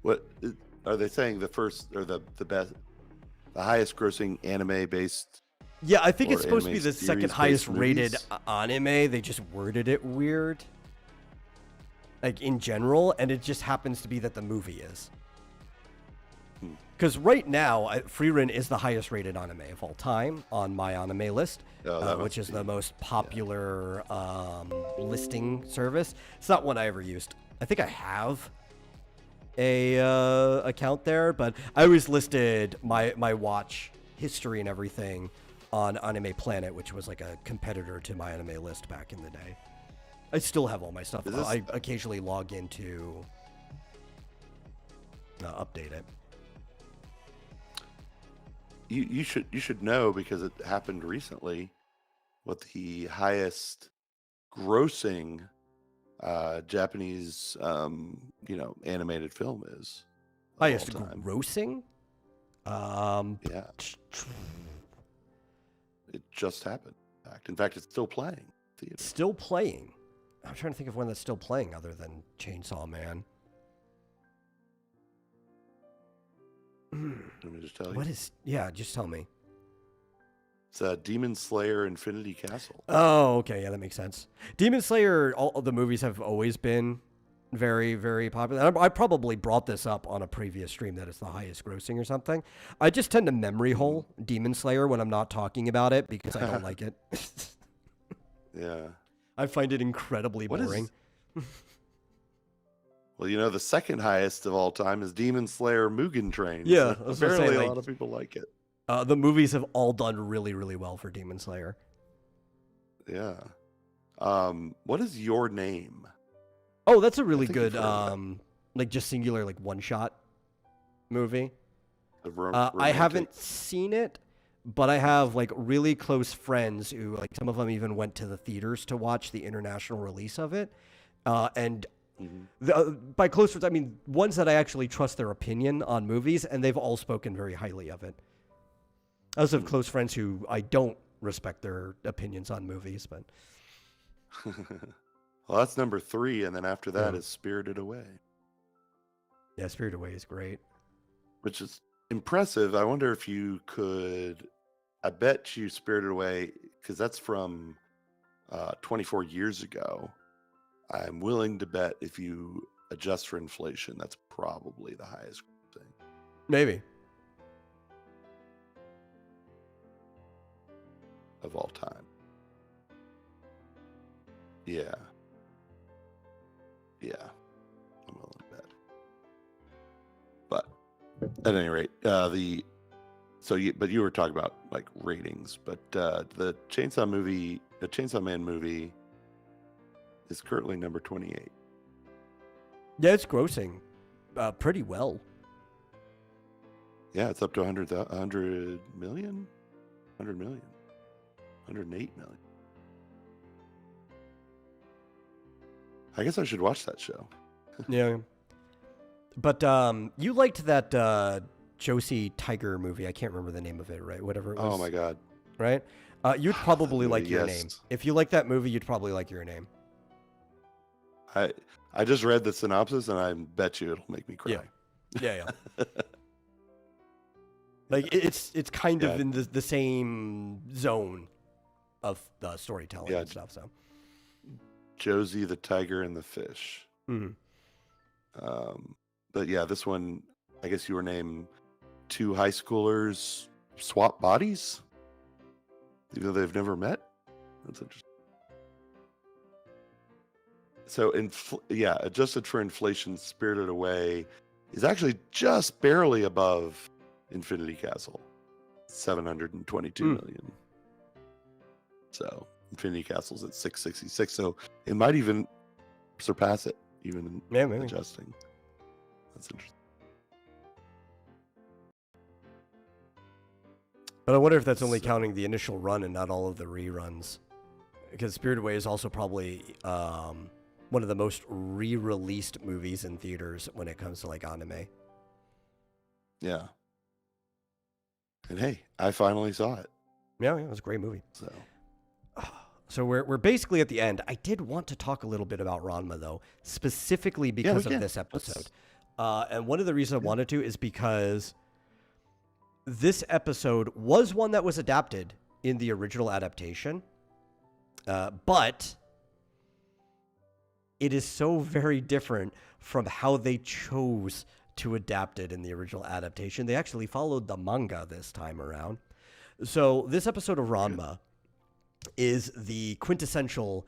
What are they saying? The first or the best, the highest grossing anime based? Yeah, I think Or it's supposed to be anime the second series-based highest rated movies? anime. They just worded it weird, like in general, and it just happens to be that the movie is. Because right now, Frieren is the highest rated anime of all time on my anime list, which is the most popular listing service. It's not one I ever used. I think I have a account there, but I always listed my watch history and everything on Anime Planet, which was like a competitor to my anime list back in the day. I still have all my stuff. I occasionally log in to update it. You should know, because it happened recently, what the highest grossing Japanese animated film is. Highest grossing? Yeah. It just happened. In fact, it's still playing. Still playing? I'm trying to think of one that's still playing other than Chainsaw Man. Let me just tell you. What is... Yeah, just tell me. It's Demon Slayer Infinity Castle. Oh, okay. Yeah, that makes sense. Demon Slayer, all the movies have always been very, very popular. I probably brought this up on a previous stream that it's the highest grossing or something. I just tend to memory hole Demon Slayer when I'm not talking about it because I don't like it. Yeah. I find it incredibly boring. Well, the second highest of all time is Demon Slayer Mugen Train. Yeah. So apparently a lot of people like it. The movies have all done really, really well for Demon Slayer. Yeah. What is your name? Oh, that's a really good, like just singular, like one-shot movie. I haven't seen it, but I have like really close friends who, like, some of them even went to the theaters to watch the international release of it. By close friends, I mean ones that I actually trust their opinion on movies, and they've all spoken very highly of it. I also have close friends who I don't respect their opinions on movies, but... Well, that's number 3, and then after that is Spirited Away. Yeah, Spirited Away is great. Which is impressive. I wonder if you could... I bet you Spirited Away, because that's from 24 years ago. I'm willing to bet if you adjust for inflation, that's probably the highest thing. Maybe. Of all time. Yeah. Yeah. I'm willing to bet. But at any rate, but you were talking about like ratings, but the Chainsaw Man movie is currently number 28. Yeah, it's grossing pretty well. Yeah, it's up to 100 million? 100 million. 108 million. I guess I should watch that show. Yeah. But you liked that Josie Tiger movie. I can't remember the name of it, right? Whatever it was. Oh my God. Right? You'd probably like Your Yes. Name. If you like that movie, you'd probably like Your Name. I just read the synopsis, and I bet you it'll make me cry. Yeah. Like it's kind of in the same zone of the storytelling and stuff. So Josie the Tiger and the Fish. Mm-hmm. But yeah, this one, I guess you were named 2 high schoolers swap bodies, even though they've never met. That's interesting. So, adjusted for inflation, Spirited Away is actually just barely above Infinity Castle, 722 million. So, Infinity Castle's at 666. So, it might even surpass it, even in adjusting. That's interesting. But I wonder if that's only counting the initial run and not all of the reruns. Because Spirited Away is also probably one of the most re-released movies in theaters when it comes to like anime. Yeah. And hey, I finally saw it. Yeah, it was a great movie. So we're basically at the end. I did want to talk a little bit about Ranma though, specifically because of this episode. And one of the reasons I wanted to is because this episode was one that was adapted in the original adaptation, but it is so very different from how they chose to adapt it in the original adaptation. They actually followed the manga this time around. So this episode of Ranma is the quintessential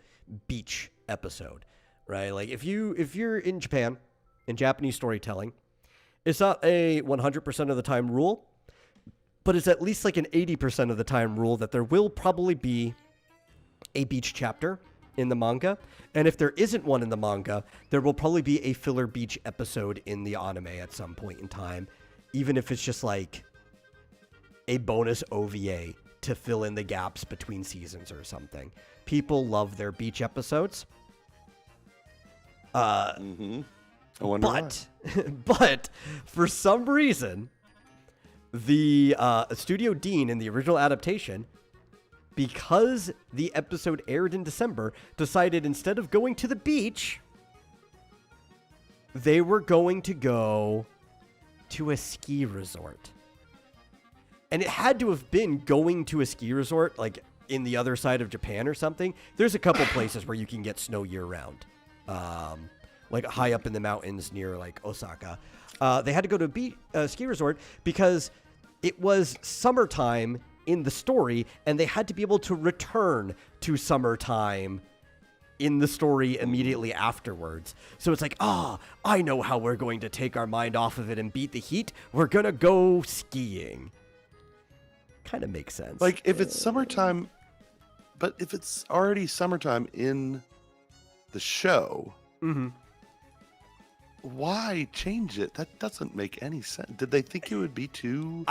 beach episode, right? Like if you're in Japan, in Japanese storytelling, it's not a 100% of the time rule, but it's at least like an 80% of the time rule that there will probably be a beach chapter in the manga. And if there isn't one in the manga, there will probably be a filler beach episode in the anime at some point in time, even if it's just like a bonus OVA to fill in the gaps between seasons or something. People love their beach episodes. I wonder why. But for some reason, the Studio Dean in the original adaptation, because the episode aired in December, decided instead of going to the beach, they were going to go to a ski resort. And it had to have been going to a ski resort, like in the other side of Japan or something. There's a couple places where you can get snow year-round, like high up in the mountains near like Osaka. They had to go to a ski resort because it was summertime in the story, and they had to be able to return to summertime in the story immediately afterwards. So it's like, I know how we're going to take our mind off of it and beat the heat. We're going to go skiing. Kind of makes sense. Like if it's summertime, but if it's already summertime in the show, why change it? That doesn't make any sense. Did they think it would be too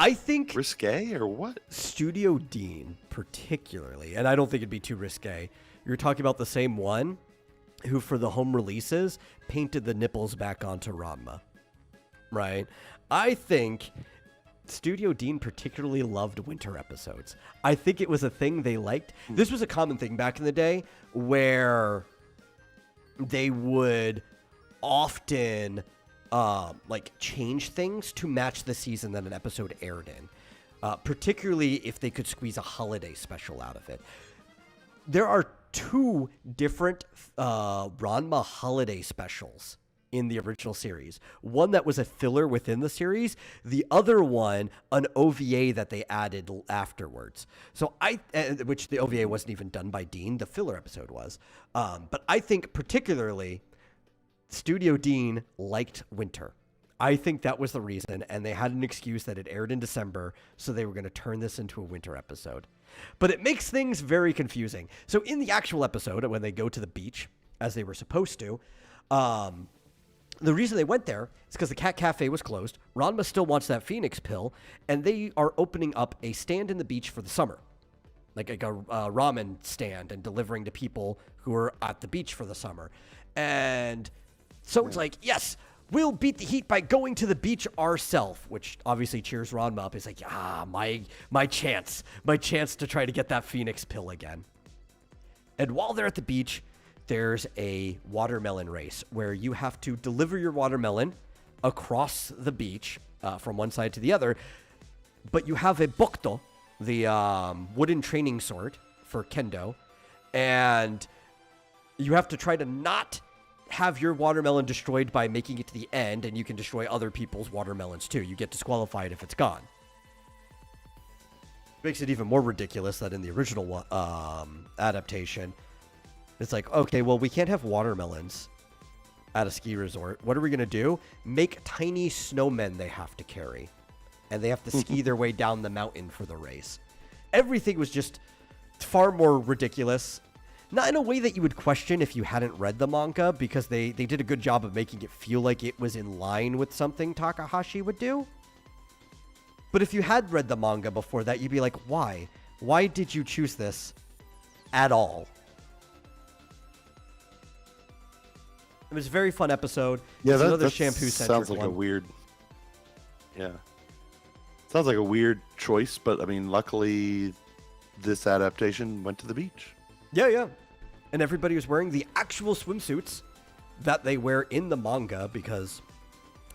risque or what? Studio Dean particularly, and I don't think it'd be too risque. You're talking about the same one who for the home releases painted the nipples back onto Ranma, right? I think Studio Dean particularly loved winter episodes. I think it was a thing they liked. This was a common thing back in the day where they would often like change things to match the season that an episode aired in, particularly if they could squeeze a holiday special out of it. There are two different Ranma holiday specials in the original series. One that was a filler within the series, the other one an OVA that they added afterwards. So which the OVA wasn't even done by Dean, the filler episode was. But I think particularly Studio Dean liked winter. I think that was the reason, and they had an excuse that it aired in December, so they were going to turn this into a winter episode. But it makes things very confusing. So in the actual episode, when they go to the beach, as they were supposed to, the reason they went there is because the Cat Cafe was closed. Ranma still wants that Phoenix pill, and they are opening up a stand in the beach for the summer, like a ramen stand, and delivering to people who are at the beach for the summer. And so it's like, yes, we'll beat the heat by going to the beach ourselves, which obviously cheers Ranma up. He's like, my chance to try to get that Phoenix pill again. And while they're at the beach, there's a watermelon race where you have to deliver your watermelon across the beach from one side to the other. But you have a bokto, the wooden training sword for kendo, and you have to try to not have your watermelon destroyed by making it to the end, and you can destroy other people's watermelons too. You get disqualified if it's gone. Makes it even more ridiculous that in the original adaptation, it's like, okay, well, we can't have watermelons at a ski resort. What are we going to do? Make tiny snowmen they have to carry. And they have to ski their way down the mountain for the race. Everything was just far more ridiculous. Not in a way that you would question if you hadn't read the manga, because they did a good job of making it feel like it was in line with something Takahashi would do. But if you had read the manga before that, you'd be like, why? Why did you choose this at all? It was a very fun episode. Yeah, it's another that shampoo-centric sounds like one. a weird. Yeah, sounds like a weird choice, but I mean, luckily, this adaptation went to the beach. Yeah. And everybody was wearing the actual swimsuits that they wear in the manga, because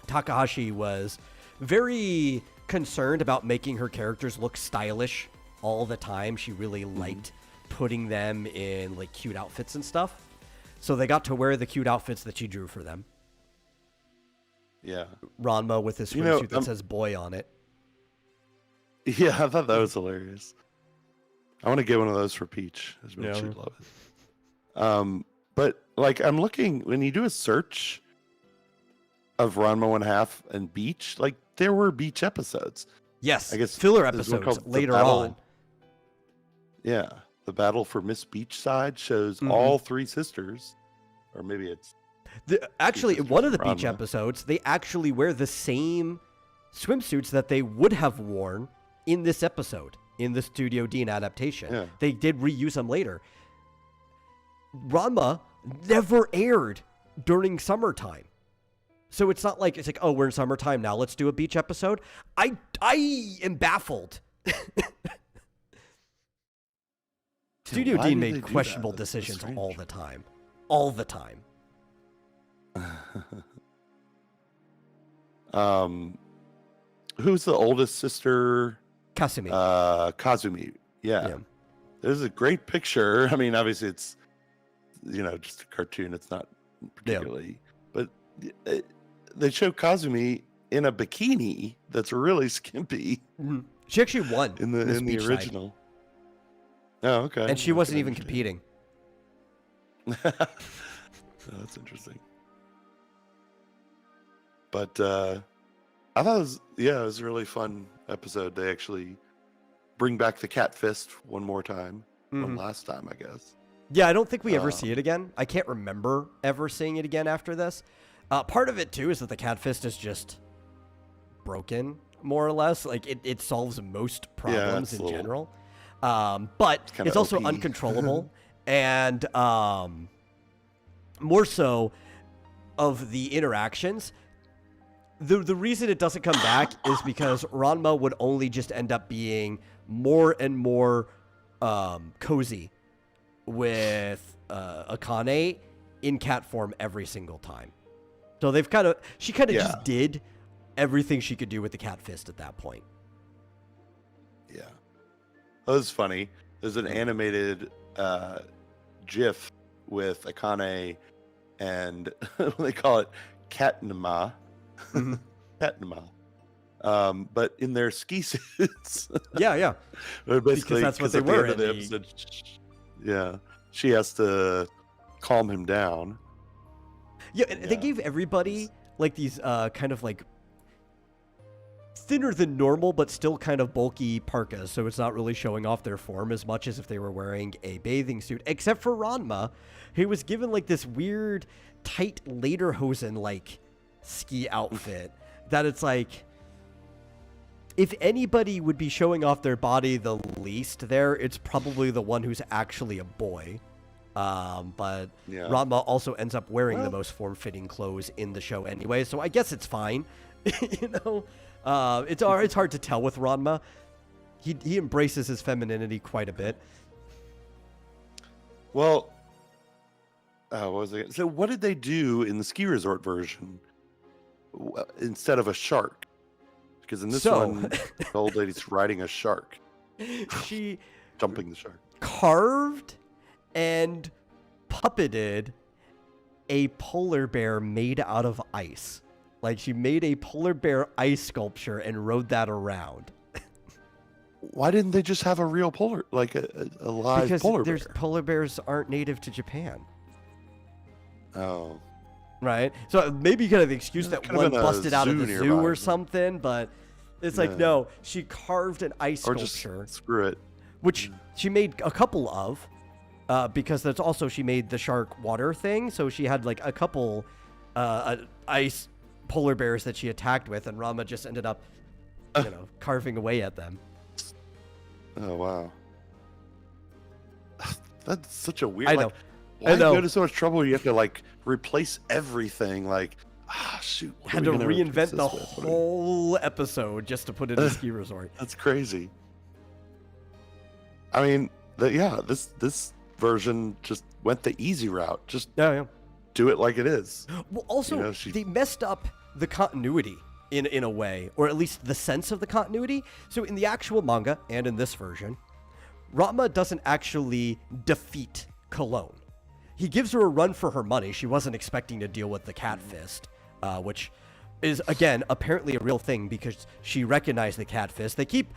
Takahashi was very concerned about making her characters look stylish all the time. She really liked putting them in like cute outfits and stuff. So they got to wear the cute outfits that she drew for them. Yeah. Ranma with his You know, swimsuit that says boy on it. Yeah, I thought that was hilarious. I want to get one of those for Peach. I bet she'd love it. But like I'm looking when you do a search of Ranma 1/2 and Beach, like there were Beach episodes. Yes, I guess filler there's one episodes called The later Battle- on. Yeah, the battle for Miss Beachside shows Mhm. all three sisters, or maybe it's Actually, in sisters one of the from Beach Ranma. episodes, they actually wear the same swimsuits that they would have worn in this episode, in the Studio Dean adaptation. Yeah. They did reuse them later. Ranma never aired during summertime. So it's not like, it's like, oh, we're in summertime now, let's do a Beach episode. I am baffled. Studio why Dean did they made do questionable that? That's so decisions strange. all the time. All the time. Who's the oldest sister? Kasumi. Kazumi. Yeah. Yeah. There's a great picture. I mean, obviously it's just a cartoon. It's not particularly, but they show Kazumi in a bikini that's really skimpy Mhm. She actually won in Miss the Beachside. original. Oh, okay. And she wasn't even competing. Oh, that's interesting. But I thought it was a really fun episode. They actually bring back the cat fist one more time. One Mhm. last time, I guess. Yeah, I don't think we ever see it again. I can't remember ever seeing it again after this. Part of it, too, is that the cat fist is just broken, more or less. Like, it solves most problems it's in a little- general. But kinda it's also OP. uncontrollable. And more so of the interactions. The reason it doesn't come back is because Ranma would only just end up being more and more cozy with Akane in cat form every single time. So she kind of just did everything she could do with the cat fist at that point. Yeah. That was funny. There's an animated GIF with Akane and they call it Catnama. Mhm. Catnama. But in their ski suits. Yeah. But basically, that's what 'cause they at the were end of the in the- episode, she has to calm him down. Yeah, and they Yeah. gave everybody like these kind of like thinner than normal, but still kind of bulky parkas, so it's not really showing off their form as much as if they were wearing a bathing suit. Except for Ranma, who was given like this weird, tight lederhosen like ski outfit that it's like, if anybody would be showing off their body the least there, it's probably the one who's actually a boy. But Yeah. Ranma also ends up wearing the most form-fitting clothes in the show anyway, so I guess it's fine. You know, it's hard to tell with Ranma. He embraces his femininity quite a bit. Well, what was it? So, what did they do in the ski resort version instead of a shark? Because in this one, the old lady's riding a shark, She jumping the shark. carved and puppeted a polar bear made out of ice. Like, she made a polar bear ice sculpture and rode that around. Why didn't they just have a real polar, like a live Because polar bear? polar bears aren't native to Japan. Oh, Right? So maybe you could have the excuse that could've one been a busted out of the zoo zoo nearby. or something, but it's like, Yeah. no, she carved an ice or just sculpture, screw it. which she made a couple of, because that's also, she made the shark water thing, so she had like a couple ice polar bears that she attacked with, and Rama just ended up, carving away at them. Oh wow, that's such a weird. I know. Like, why I know. go to so much trouble? You have to like replace everything. Like, shoot, what are Had we to gonna replace reinvent the this with? What are we- whole episode just to put it in a ski resort. That's crazy. I mean, this version just went the easy route. Just Yeah. do it like it is. Well, also, You know, she- they messed up the continuity in a way, or at least the sense of the continuity. So in the actual manga and in this version, Ranma doesn't actually defeat Cologne. He gives her a run for her money. She wasn't expecting to deal with the cat fist, which is, again, apparently a real thing because she recognized the cat fist. They keep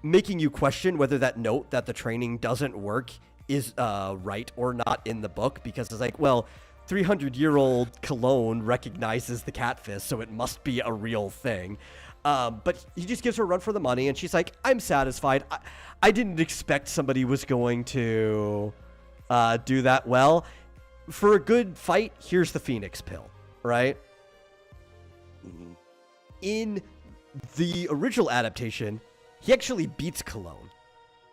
making you question whether that note that the training doesn't work is right or not in the book, because it's like, well, 300-year-old Cologne recognizes the cat fist, so it must be a real thing. But he just gives her a run for the money, and she's like, I'm satisfied. I didn't expect somebody was going to do that well. For a good fight, here's the Phoenix Pill, right? Mm-hmm. In the original adaptation, he actually beats Cologne.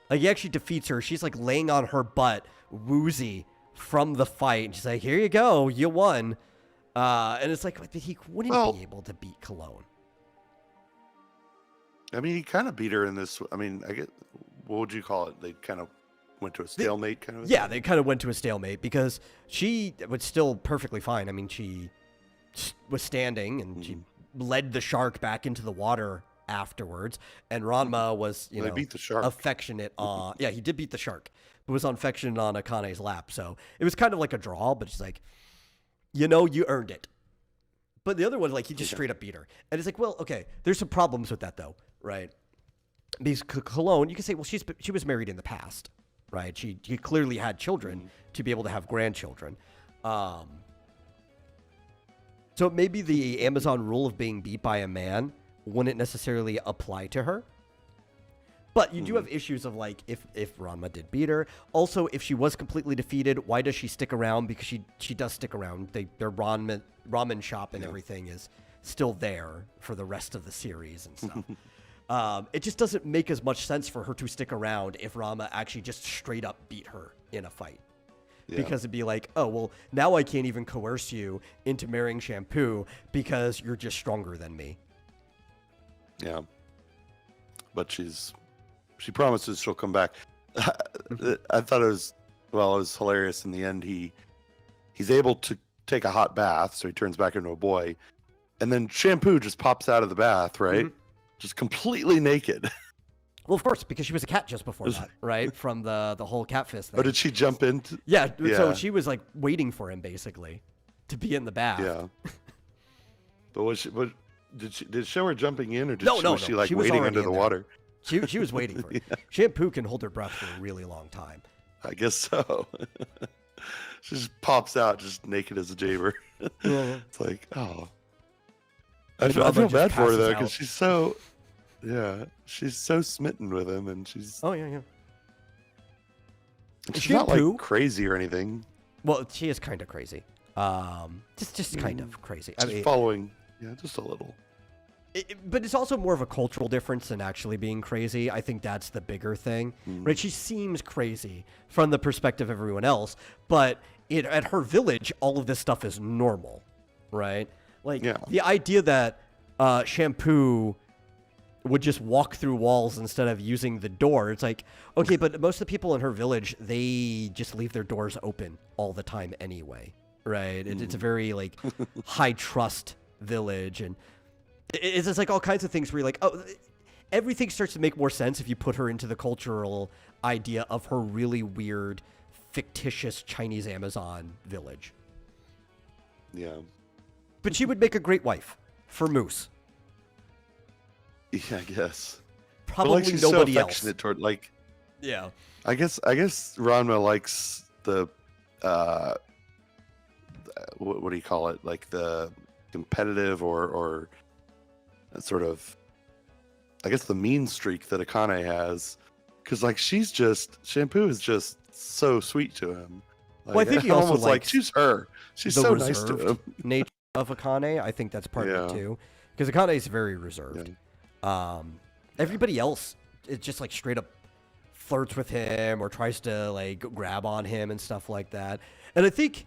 Like, he actually defeats her. She's, like, laying on her butt, woozy, from the fight. And she's like, here you go. You won. And it's like, he wouldn't be able to beat Cologne. I mean, he kind of beat her in this. I mean, what would you call it? They kind of went to a stalemate kind of Yeah, they kind of went to a stalemate because she was still perfectly fine. I mean, she was standing and she led the shark back into the water afterwards, and Ranma was, they beat the shark. affectionate on. Yeah, he did beat the shark, but was affectionate on Akane's lap. So it was kind of like a draw, but she's like, you earned it. But the other one, like, he just straight up beat her, and it's like, well, okay, there's some problems with that though, right? Because Cologne, you can say, well, she was married in the past, right? She clearly had children to be able to have grandchildren. So maybe the Amazon rule of being beat by a man wouldn't necessarily apply to her. But you do have issues of, like, if Ranma did beat her. Also, if she was completely defeated, why does she stick around? Because she does stick around. Their ramen shop and everything is still there for the rest of the series and stuff. It just doesn't make as much sense for her to stick around if Ranma actually just straight up beat her in a fight. Yeah. Because it'd be like, oh, well, now I can't even coerce you into marrying Shampoo because you're just stronger than me. Yeah. But she promises she'll come back. I thought it was hilarious in the end. He's able to take a hot bath, so he turns back into a boy. And then Shampoo just pops out of the bath, right? Mm-hmm. Just completely naked. Well, of course, because she was a cat just before that, right? From the whole cat fist thing. Oh, did she jump in? Yeah, so she was, like, waiting for him, basically, to be in the bath. Yeah. But did it show her jumping in, or was she, like, she was waiting under the water? She was waiting for it. Yeah. Shampoo can hold her breath for a really long time. I guess so. She just pops out just naked as a jaber. It's like, oh. I feel bad for her, though, because she's so... Yeah, she's so smitten with him, and she's... Oh, yeah. She's not, like, crazy or anything. Well, she is kind of crazy. Just kind of crazy. Just following... Yeah, just a little. But it's also more of a cultural difference than actually being crazy. I think that's the bigger thing, right? She seems crazy from the perspective of everyone else, but at her village, all of this stuff is normal, right? Like, the idea that Shampoo would just walk through walls instead of using the door. It's like, okay, but most of the people in her village, they just leave their doors open all the time anyway, right? It's a very, like, high trust village, and it's just like all kinds of things where you're like, oh, everything starts to make more sense if you put her into the cultural idea of her really weird, fictitious Chinese Amazon village. Yeah. But she would make a great wife for Moose. Yeah, I guess. Probably like, she's nobody so affectionate else. Toward, like, yeah. I guess Ranma likes the what do you call it? Like the competitive or sort of, I guess, the mean streak that Akane has, because, like, Shampoo is just so sweet to him. Like, well, I think he also likes, like, she's her. She's so nice to him. Nature of Akane, I think that's part of it too, because Akane is very reserved. Yeah. Everybody else, it just, like, straight up flirts with him or tries to, like, grab on him and stuff like that. And I think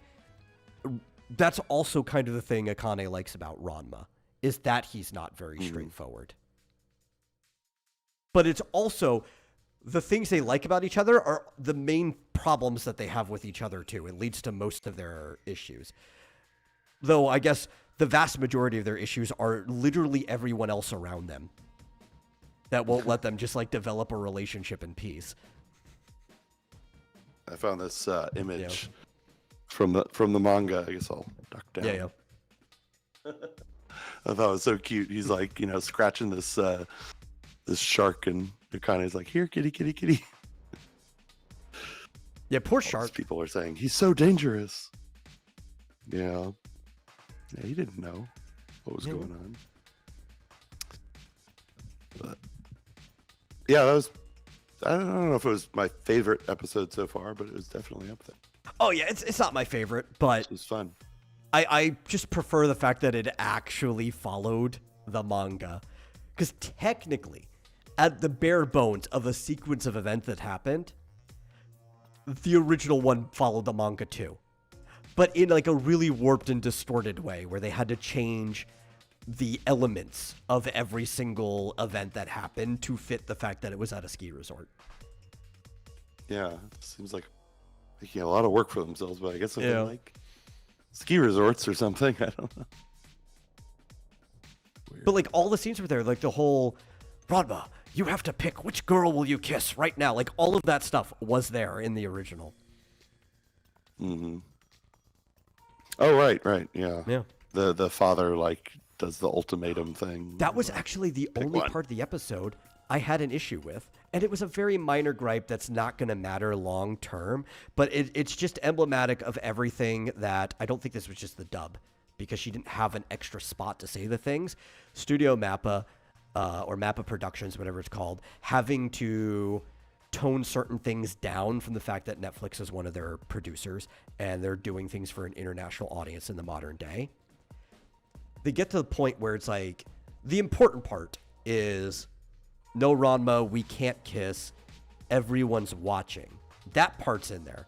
that's also kind of the thing Akane likes about Ranma, is that he's not very straightforward. But it's also the things they like about each other are the main problems that they have with each other too. It leads to most of their issues. Though I guess the vast majority of their issues are literally everyone else around them that won't let them just, like, develop a relationship in peace. I found this image from the manga. I guess I'll duck down. Yeah. I thought it was so cute. He's like, scratching this shark, and Akane's like, "Here, kitty, kitty, kitty." Yeah, poor All shark. these people are saying he's so dangerous. Yeah, he didn't know what was going on. But yeah, that was. I don't know if it was my favorite episode so far, but it was definitely up there. Oh yeah, it's not my favorite, but It was fun. I just prefer the fact that it actually followed the manga. Because technically, at the bare bones of a sequence of events that happened, the original one followed the manga too. But in like a really warped and distorted way, where they had to change the elements of every single event that happened to fit the fact that it was at a ski resort. Yeah, it seems like making a lot of work for themselves, but I guess if they like ski resorts or something, I don't know. Weird. But like all the scenes were there, like the whole Ranma, you have to pick which girl will you kiss right now. Like all of that stuff was there in the original. Mm-hmm. Oh right, yeah. Yeah. The father like does the ultimatum thing. That was actually the only part of the episode I had an issue with. And it was a very minor gripe that's not going to matter long term, but it's just emblematic of everything that I don't think this was just the dub because she didn't have an extra spot to say the things. Studio Mappa, or Mappa Productions, whatever it's called, having to tone certain things down from the fact that Netflix is one of their producers and they're doing things for an international audience in the modern day. They get to the point where it's like, the important part is, no, Ranma, we can't kiss. Everyone's watching. That part's in there.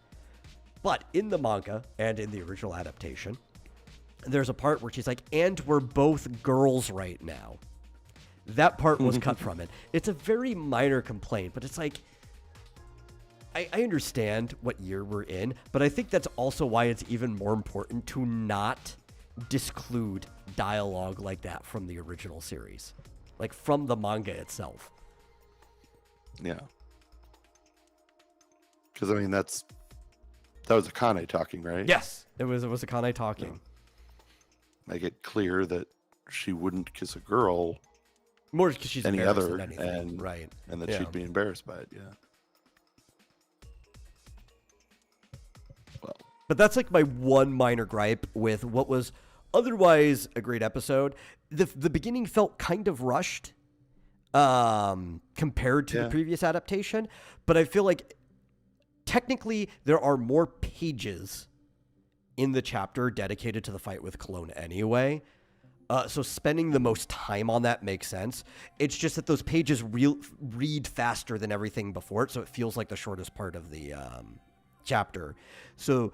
But in the manga and in the original adaptation, there's a part where she's like, and we're both girls right now. That part was cut from it. It's a very minor complaint, but it's like, I understand what year we're in, but I think that's also why it's even more important to not disclude dialogue like that from the original series. Like from the manga itself. Yeah. Because I mean that was Akane talking, right? Yes, it was Akane talking. Yeah. Make it clear that she wouldn't kiss a girl more because she's any embarrassed other, than anything, and right? And that Yeah. she'd be embarrassed by it. Yeah. Well, but that's like my one minor gripe with what was otherwise a great episode. The beginning felt kind of rushed. Compared to the previous adaptation, but I feel like technically there are more pages in the chapter dedicated to the fight with Cologne anyway. So spending the most time on that makes sense. It's just that those pages read faster than everything before it, so it feels like the shortest part of the chapter. So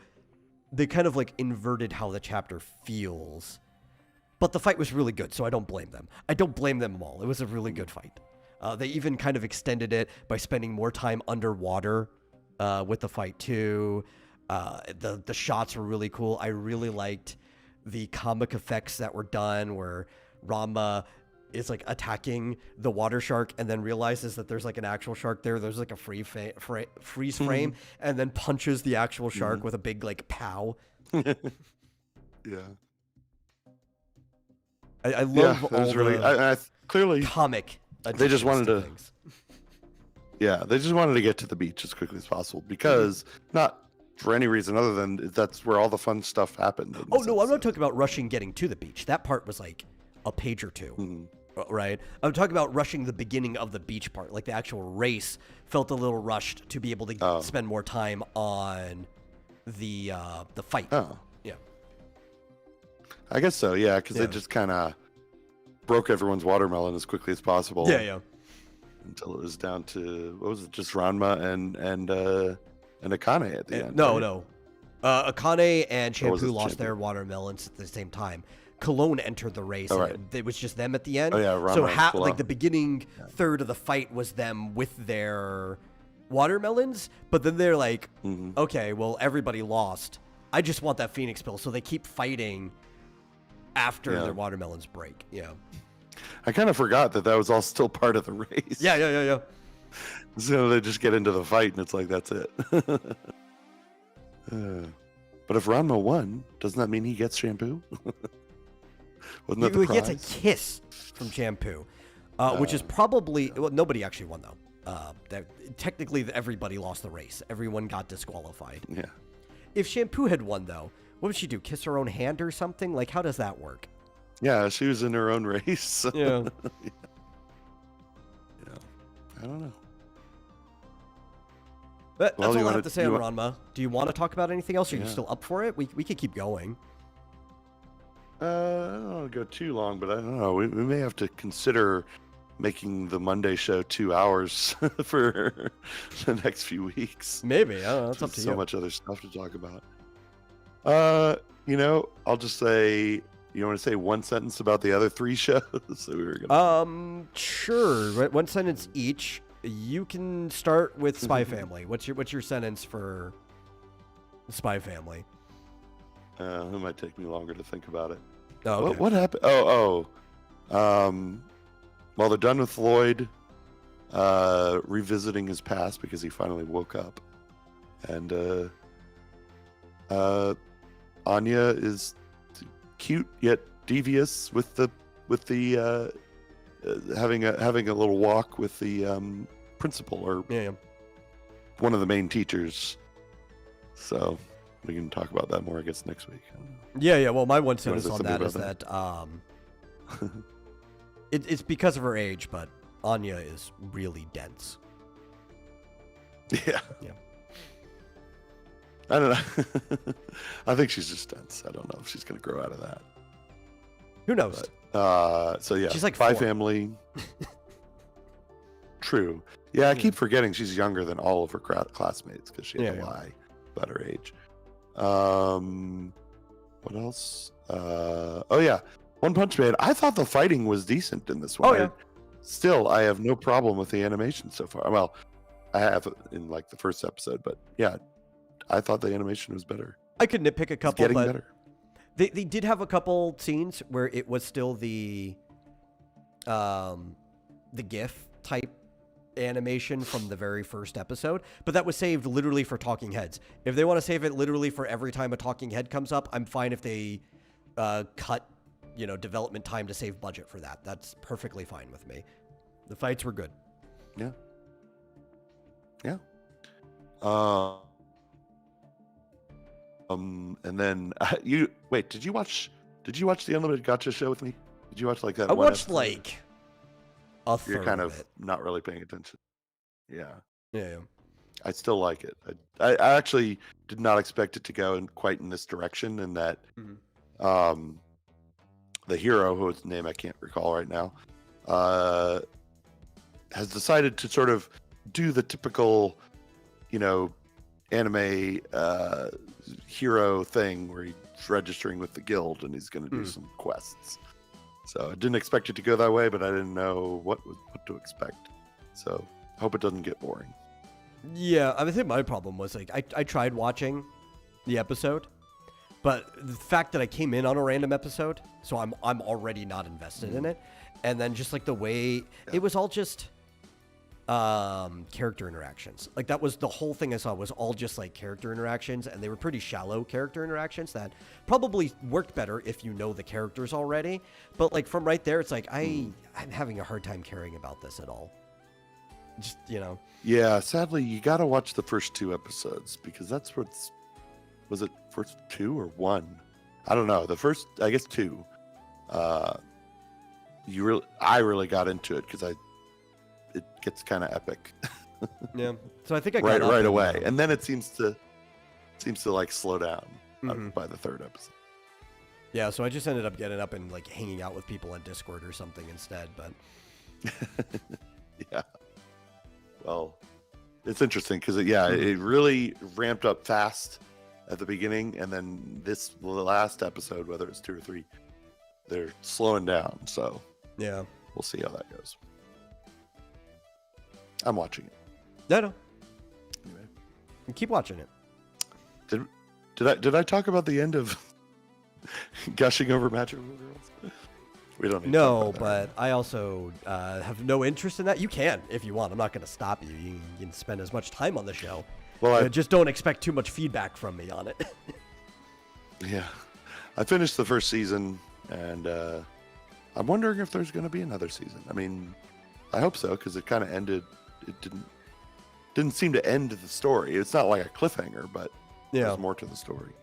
they kind of like inverted how the chapter feels. But the fight was really good, so I don't blame them. I don't blame them all. It was a really good fight. They even kind of extended it by spending more time underwater with the fight too. The shots were really cool. I really liked the comic effects that were done where Ranma is like attacking the water shark and then realizes that there's like an actual shark there. There's like a freeze frame and then punches the actual shark with a big like pow. yeah. I love all the clearly comic. They just wanted to. Things. Yeah, they just wanted to get to the beach as quickly as possible because not for any reason other than that's where all the fun stuff happened. Oh no, I'm not talking about rushing getting to the beach. That part was like a page or two, right? I'm talking about rushing the beginning of the beach part. Like the actual race felt a little rushed to be able to spend more time on the fight. Oh. Yeah. I guess so, yeah, because they just kind of broke everyone's watermelon as quickly as possible. Yeah. Until it was down to, what was it, just Ranma and Akane at the end. No, right? no. Akane and Shampoo lost Shampoo? their watermelons at the same time. Cologne entered the race. Right. And it was just them at the end. Oh, yeah, Ranma so and like the beginning third of the fight was them with their watermelons, but then they're like, okay, well, everybody lost. I just want that Phoenix pill. So they keep fighting after their watermelons break. Yeah. I kind of forgot that was all still part of the race. Yeah. So they just get into the fight and it's like, that's it. But if Ranma won, doesn't that mean he gets Shampoo? Wasn't that the He gets a prize? kiss from Shampoo, which is probably well, nobody actually won though. Technically, everybody lost the race. Everyone got disqualified. Yeah. If Shampoo had won though, what would she do? Kiss her own hand or something? Like, how does that work? Yeah, she was in her own race. Yeah. Yeah. I don't know. But Well, that's you all I wanna- have to say you on wa- Ranma. Do you want to talk about anything else? Are you Yeah. still up for it? We could keep going. I don't want to go too long, but I don't know. We may have to consider making the Monday show 2 hours for the next few weeks. Maybe. I don't know. It's up to So you. much other stuff to talk about. I'll just say, you want to say one sentence about the other 3 shows that we were gonna Sure. One sentence each. You can start with Spy Family. What's your sentence for Spy Family? it might take me longer to think about it. Oh, okay. What happened? Well, they're done with Lloyd revisiting his past because he finally woke up, and Anya is cute yet devious with the having a little walk with the principal or Yeah. one of the main teachers. So we can talk about that more, I guess, next week. I don't know. Yeah. Well, my one You wanna sentence say on something that is about that it's because of her age, but Anya is really dense. Yeah. Yeah. I don't know. I think she's just dense. I don't know if she's going to grow out of that. Who knows? So yeah, She's like Spy 4. Family. True. Yeah, I keep forgetting she's younger than all of her classmates because she had to lie about her age. What else? Oh yeah, One Punch Man. I thought the fighting was decent in this one. Oh, yeah. Still, I have no problem with the animation so far. Well, I have in like the first episode, but yeah, I thought the animation was better. I could nitpick a It's couple, getting but better. they did have a couple scenes where it was still the GIF type animation from the very first episode, but that was saved literally for talking heads. If they want to save it literally for every time a talking head comes up, I'm fine if they cut, development time to save budget for that. That's perfectly fine with me. The fights were good. Yeah. Yeah. And then did you watch the Unlimited Gotcha show with me? Did you watch like that? I one watched episode? like a third You're kind of of it. not really paying attention. Yeah. Yeah. I still like it. I actually did not expect it to go quite in this direction, and that the hero, whose name I can't recall right now, has decided to sort of do the typical, anime hero thing where he's registering with the guild and he's going to do some quests. So I didn't expect it to go that way, but I didn't know what to expect. So I hope it doesn't get boring. Yeah, I think my problem was like I tried watching the episode, but the fact that I came in on a random episode, so I'm already not invested in it, and then just like the way it was all just character interactions. Like that was the whole thing I saw was all just like character interactions, and they were pretty shallow character interactions that probably worked better if you know the characters already. But like from right there, it's like I'm having a hard time caring about this at all. Just Yeah, sadly, you got to watch the first 2 episodes because that's was it first 2 or 1? I don't know. The first, I guess 2. I really got into it because it gets kind of epic. Yeah. So I think I got up right and, away, and then it seems to like slow down by the 3rd episode. Yeah, so I just ended up getting up and like hanging out with people on Discord or something instead, but Yeah. Well, it's interesting because it really ramped up fast at the beginning, and then the last episode, whether it's 2 or 3, they're slowing down. So yeah. we'll see how that goes. I'm watching it. No. Anyway. Keep watching it. Did I talk about the end of gushing over Magical Girls? We don't need to talk No, about that but I also have no interest in that. You can if you want. I'm not going to stop you. You can spend as much time on the show. Well, Just don't expect too much feedback from me on it. Yeah. I finished the first season and I'm wondering if there's going to be another season. I mean, I hope so, because it kind of ended. It didn't seem to end the story. It's not like a cliffhanger, but there's more to the story.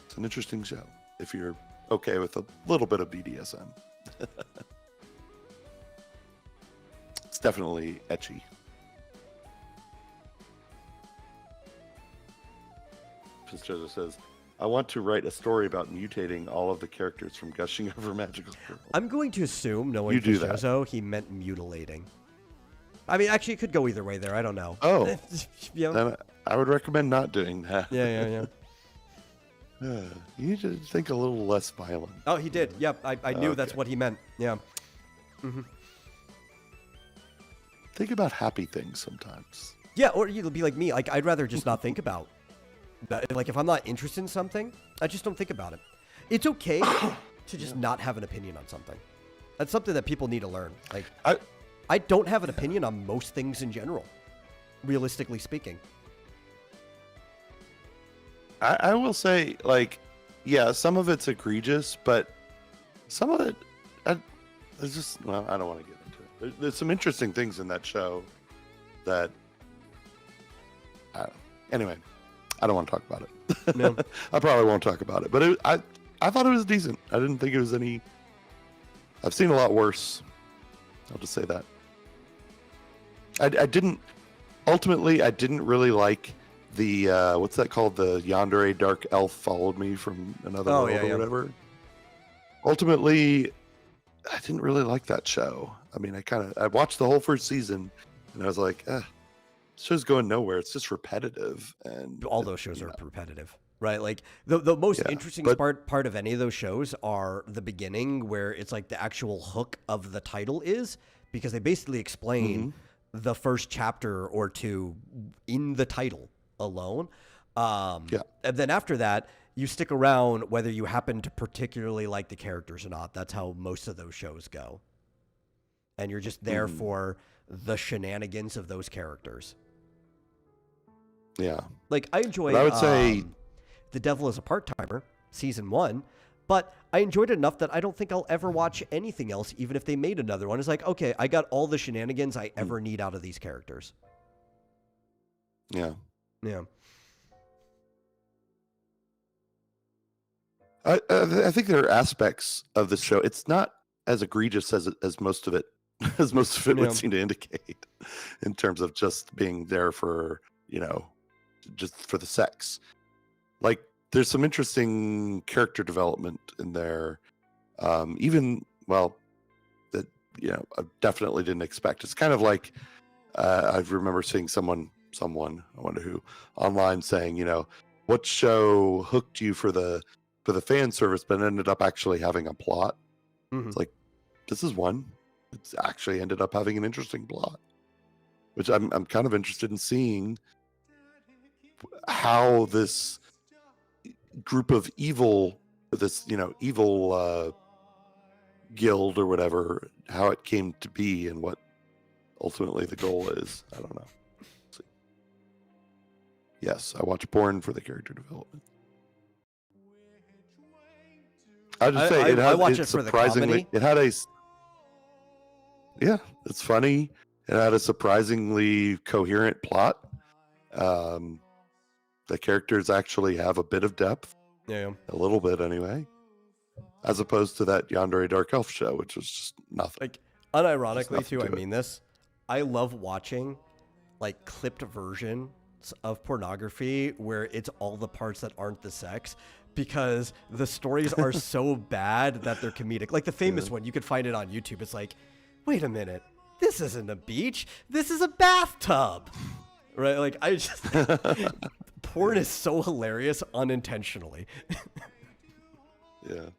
It's an interesting show if you're okay with a little bit of BDSM. It's definitely ecchi. Fitzgerald says, I want to write a story about mutating all of the characters from gushing over magical girls. I'm going to assume, knowing Fitzgerald, he meant mutilating. I mean, actually, it could go either way there. I don't know. Oh. Yeah. Then I would recommend not doing that. Yeah. You need to think a little less violent. Oh, he did. Yep, I knew that's what he meant. Yeah. Mm-hmm. Think about happy things sometimes. Yeah, or you'll be like me. Like, I'd rather just not think about that. Like, if I'm not interested in something, I just don't think about it. It's okay to just not have an opinion on something. That's something that people need to learn. Like, I don't have an opinion on most things in general, realistically speaking. I will say, like, yeah, some of it's egregious, but some of it, it's just, well, I don't want to get into it. There's some interesting things in that show that, anyway, I don't want to talk about it. No. I probably won't talk about it, but I thought it was decent. I didn't think it was any, I've seen a lot worse. I'll just say that. I didn't really like the what's that called, the yandere dark elf followed me from another world or whatever. Ultimately, I didn't really like that show. I mean, I watched the whole first season and I was like, this show's going nowhere. It's just repetitive. And all those shows are repetitive, right? Like the most interesting part of any of those shows are the beginning, where it's like the actual hook of the title is, because they basically explain the first chapter or two in the title alone. And then after that, you stick around whether you happen to particularly like the characters or not. That's how most of those shows go. And you're just there for the shenanigans of those characters. Yeah. Like, I enjoy, I would say, The Devil is a Part-Timer, season 1, but I enjoyed it enough that I don't think I'll ever watch anything else, even if they made another one. It's like, okay, I got all the shenanigans I ever need out of these characters. Yeah. Yeah. I think there are aspects of the show. It's not as egregious as most of it would seem to indicate, in terms of just being there for, just for the sex. Like, there's some interesting character development in there. That, I definitely didn't expect. It's kind of like, I remember seeing someone, I wonder who, online saying, what show hooked you for the fan service, but ended up actually having a plot. It's like, this is one. It's actually ended up having an interesting plot, which I'm kind of interested in seeing how this group of evil guild or whatever, how it came to be and what ultimately the goal is. I don't know. See. Yes, I watch porn for the character development. I just say I watch it for the comedy. It had a, it's funny. It had a surprisingly coherent plot. The characters actually have a bit of depth. Yeah. A little bit anyway. As opposed to that Yandere Dark Elf show, which was just nothing. Like, unironically too, I mean this. I love watching like clipped versions of pornography where it's all the parts that aren't the sex, because the stories are so bad that they're comedic. Like the famous one, you could find it on YouTube. It's like, wait a minute, this isn't a beach, this is a bathtub. Right? Like, I just porn is so hilarious unintentionally. Yeah.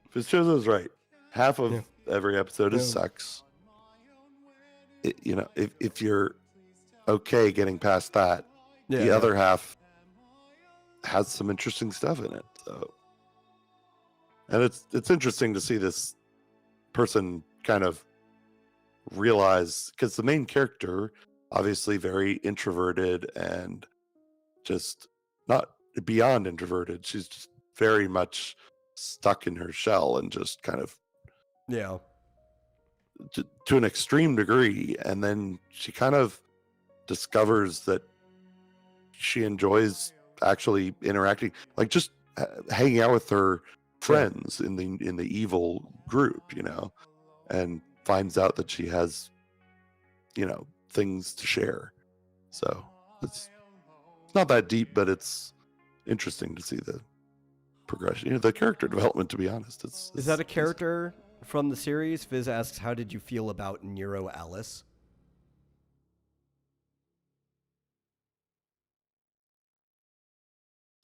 Fitzgerald was right. Half of every episode is sex. If you're okay getting past that, the other half has some interesting stuff in it. So, and it's interesting to see this person kind of realize, because the main character, obviously very introverted and just not beyond introverted. She's just very much stuck in her shell and just kind of Yeah. to an extreme degree. And then she kind of discovers that she enjoys actually interacting, like just hanging out with her friends in the evil group, and finds out that she has, things to share. So it's not that deep, but it's interesting to see the progression, the character development. To be honest, Is that a character from the series? Viz asks, "How did you feel about Nero Alice?"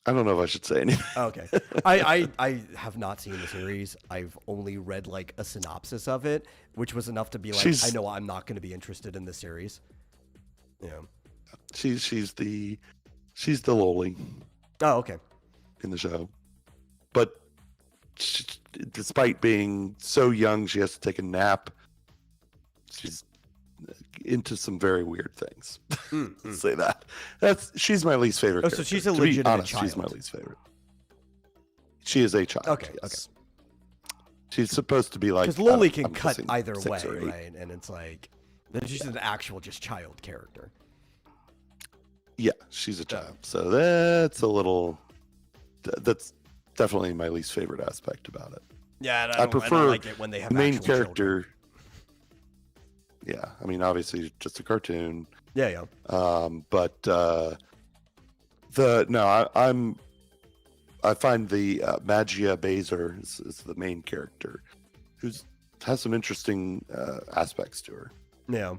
I don't know if I should say anything. Okay. I have not seen the series. I've only read like a synopsis of it, which was enough to be like, I know I'm not going to be interested in this series. Yeah. She's the loli. Oh, okay. In the show, but despite being so young, she has to take a nap. She's into some very weird things. Say that. She's my least favorite. Oh, so she's a legitimate child. She's my least favorite. She is a child. Okay. Yes. Okay. She's supposed to be like, because Loli can cut either way, 6 or 8. right? And it's like she's an actual just child character. Yeah, she's a child. So that's a little. That's definitely my least favorite aspect about it. Yeah, I prefer I don't like it when they have the main character. Children. Yeah, I mean, obviously, just a cartoon. Yeah. But I find the Magia Baser is the main character, has some interesting aspects to her. Yeah.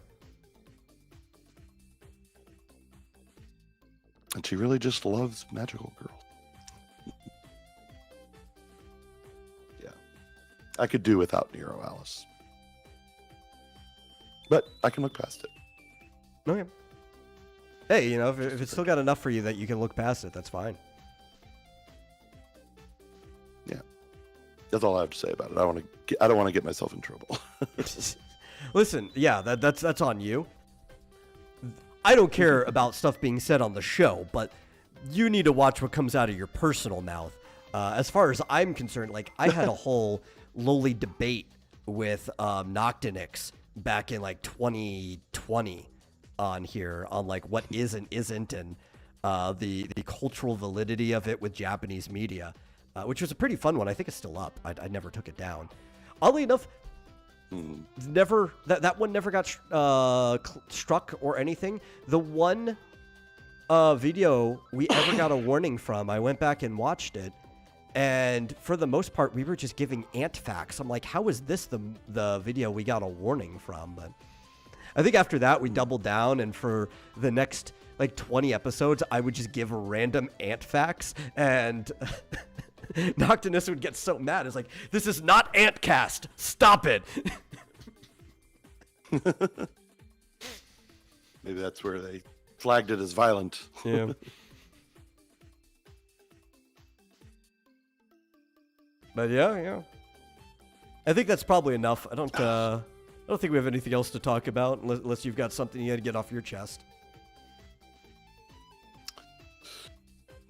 And she really just loves magical girls. Yeah, I could do without Nero Alice. But I can look past it. Okay. Hey, if it's still got enough for you that you can look past it, that's fine. Yeah, that's all I have to say about it. I don't want to get myself in trouble. Listen, yeah, that's on you. I don't care about stuff being said on the show, but you need to watch what comes out of your personal mouth. As far as I'm concerned, like I had a whole lowly debate with Noctinix back in like 2020 on here on like what is and isn't, and the cultural validity of it with Japanese media, which was a pretty fun one. I think it's still up. I never took it down. Oddly enough, never that one never got struck or anything. The one video we ever got a warning from, I went back and watched it, and for the most part, we were just giving ant facts. I'm like, how is this the video we got a warning from? But I think after that, we doubled down, and for the next like 20 episodes, I would just give random ant facts, and Noctinus would get so mad. It's like, this is not Antcast. Stop it. Maybe that's where they flagged it as violent. Yeah. But yeah. I think that's probably enough. I don't think we have anything else to talk about unless you've got something you got to get off your chest.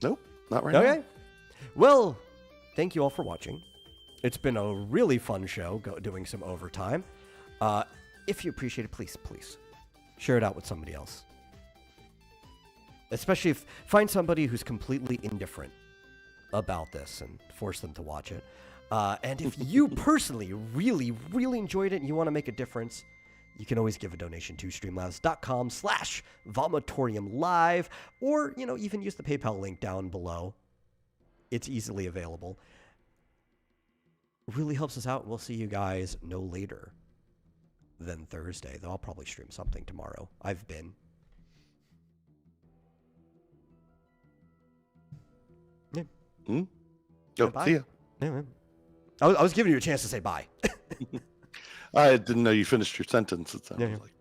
Nope, not right now. Okay. Well, thank you all for watching. It's been a really fun show doing some overtime. If you appreciate it, please share it out with somebody else. Especially find somebody who's completely indifferent about this and force them to watch it. And if you personally really, really enjoyed it and you want to make a difference, you can always give a donation to streamlabs.com/vomitoriumlive, or, even use the PayPal link down below. It's easily available. Really helps us out. We'll see you guys no later than Thursday, though I'll probably stream something tomorrow. I've been. Yeah. Go, bye. see ya. Yeah, man. I was giving you a chance to say bye. I didn't know you finished your sentence. It sounded like.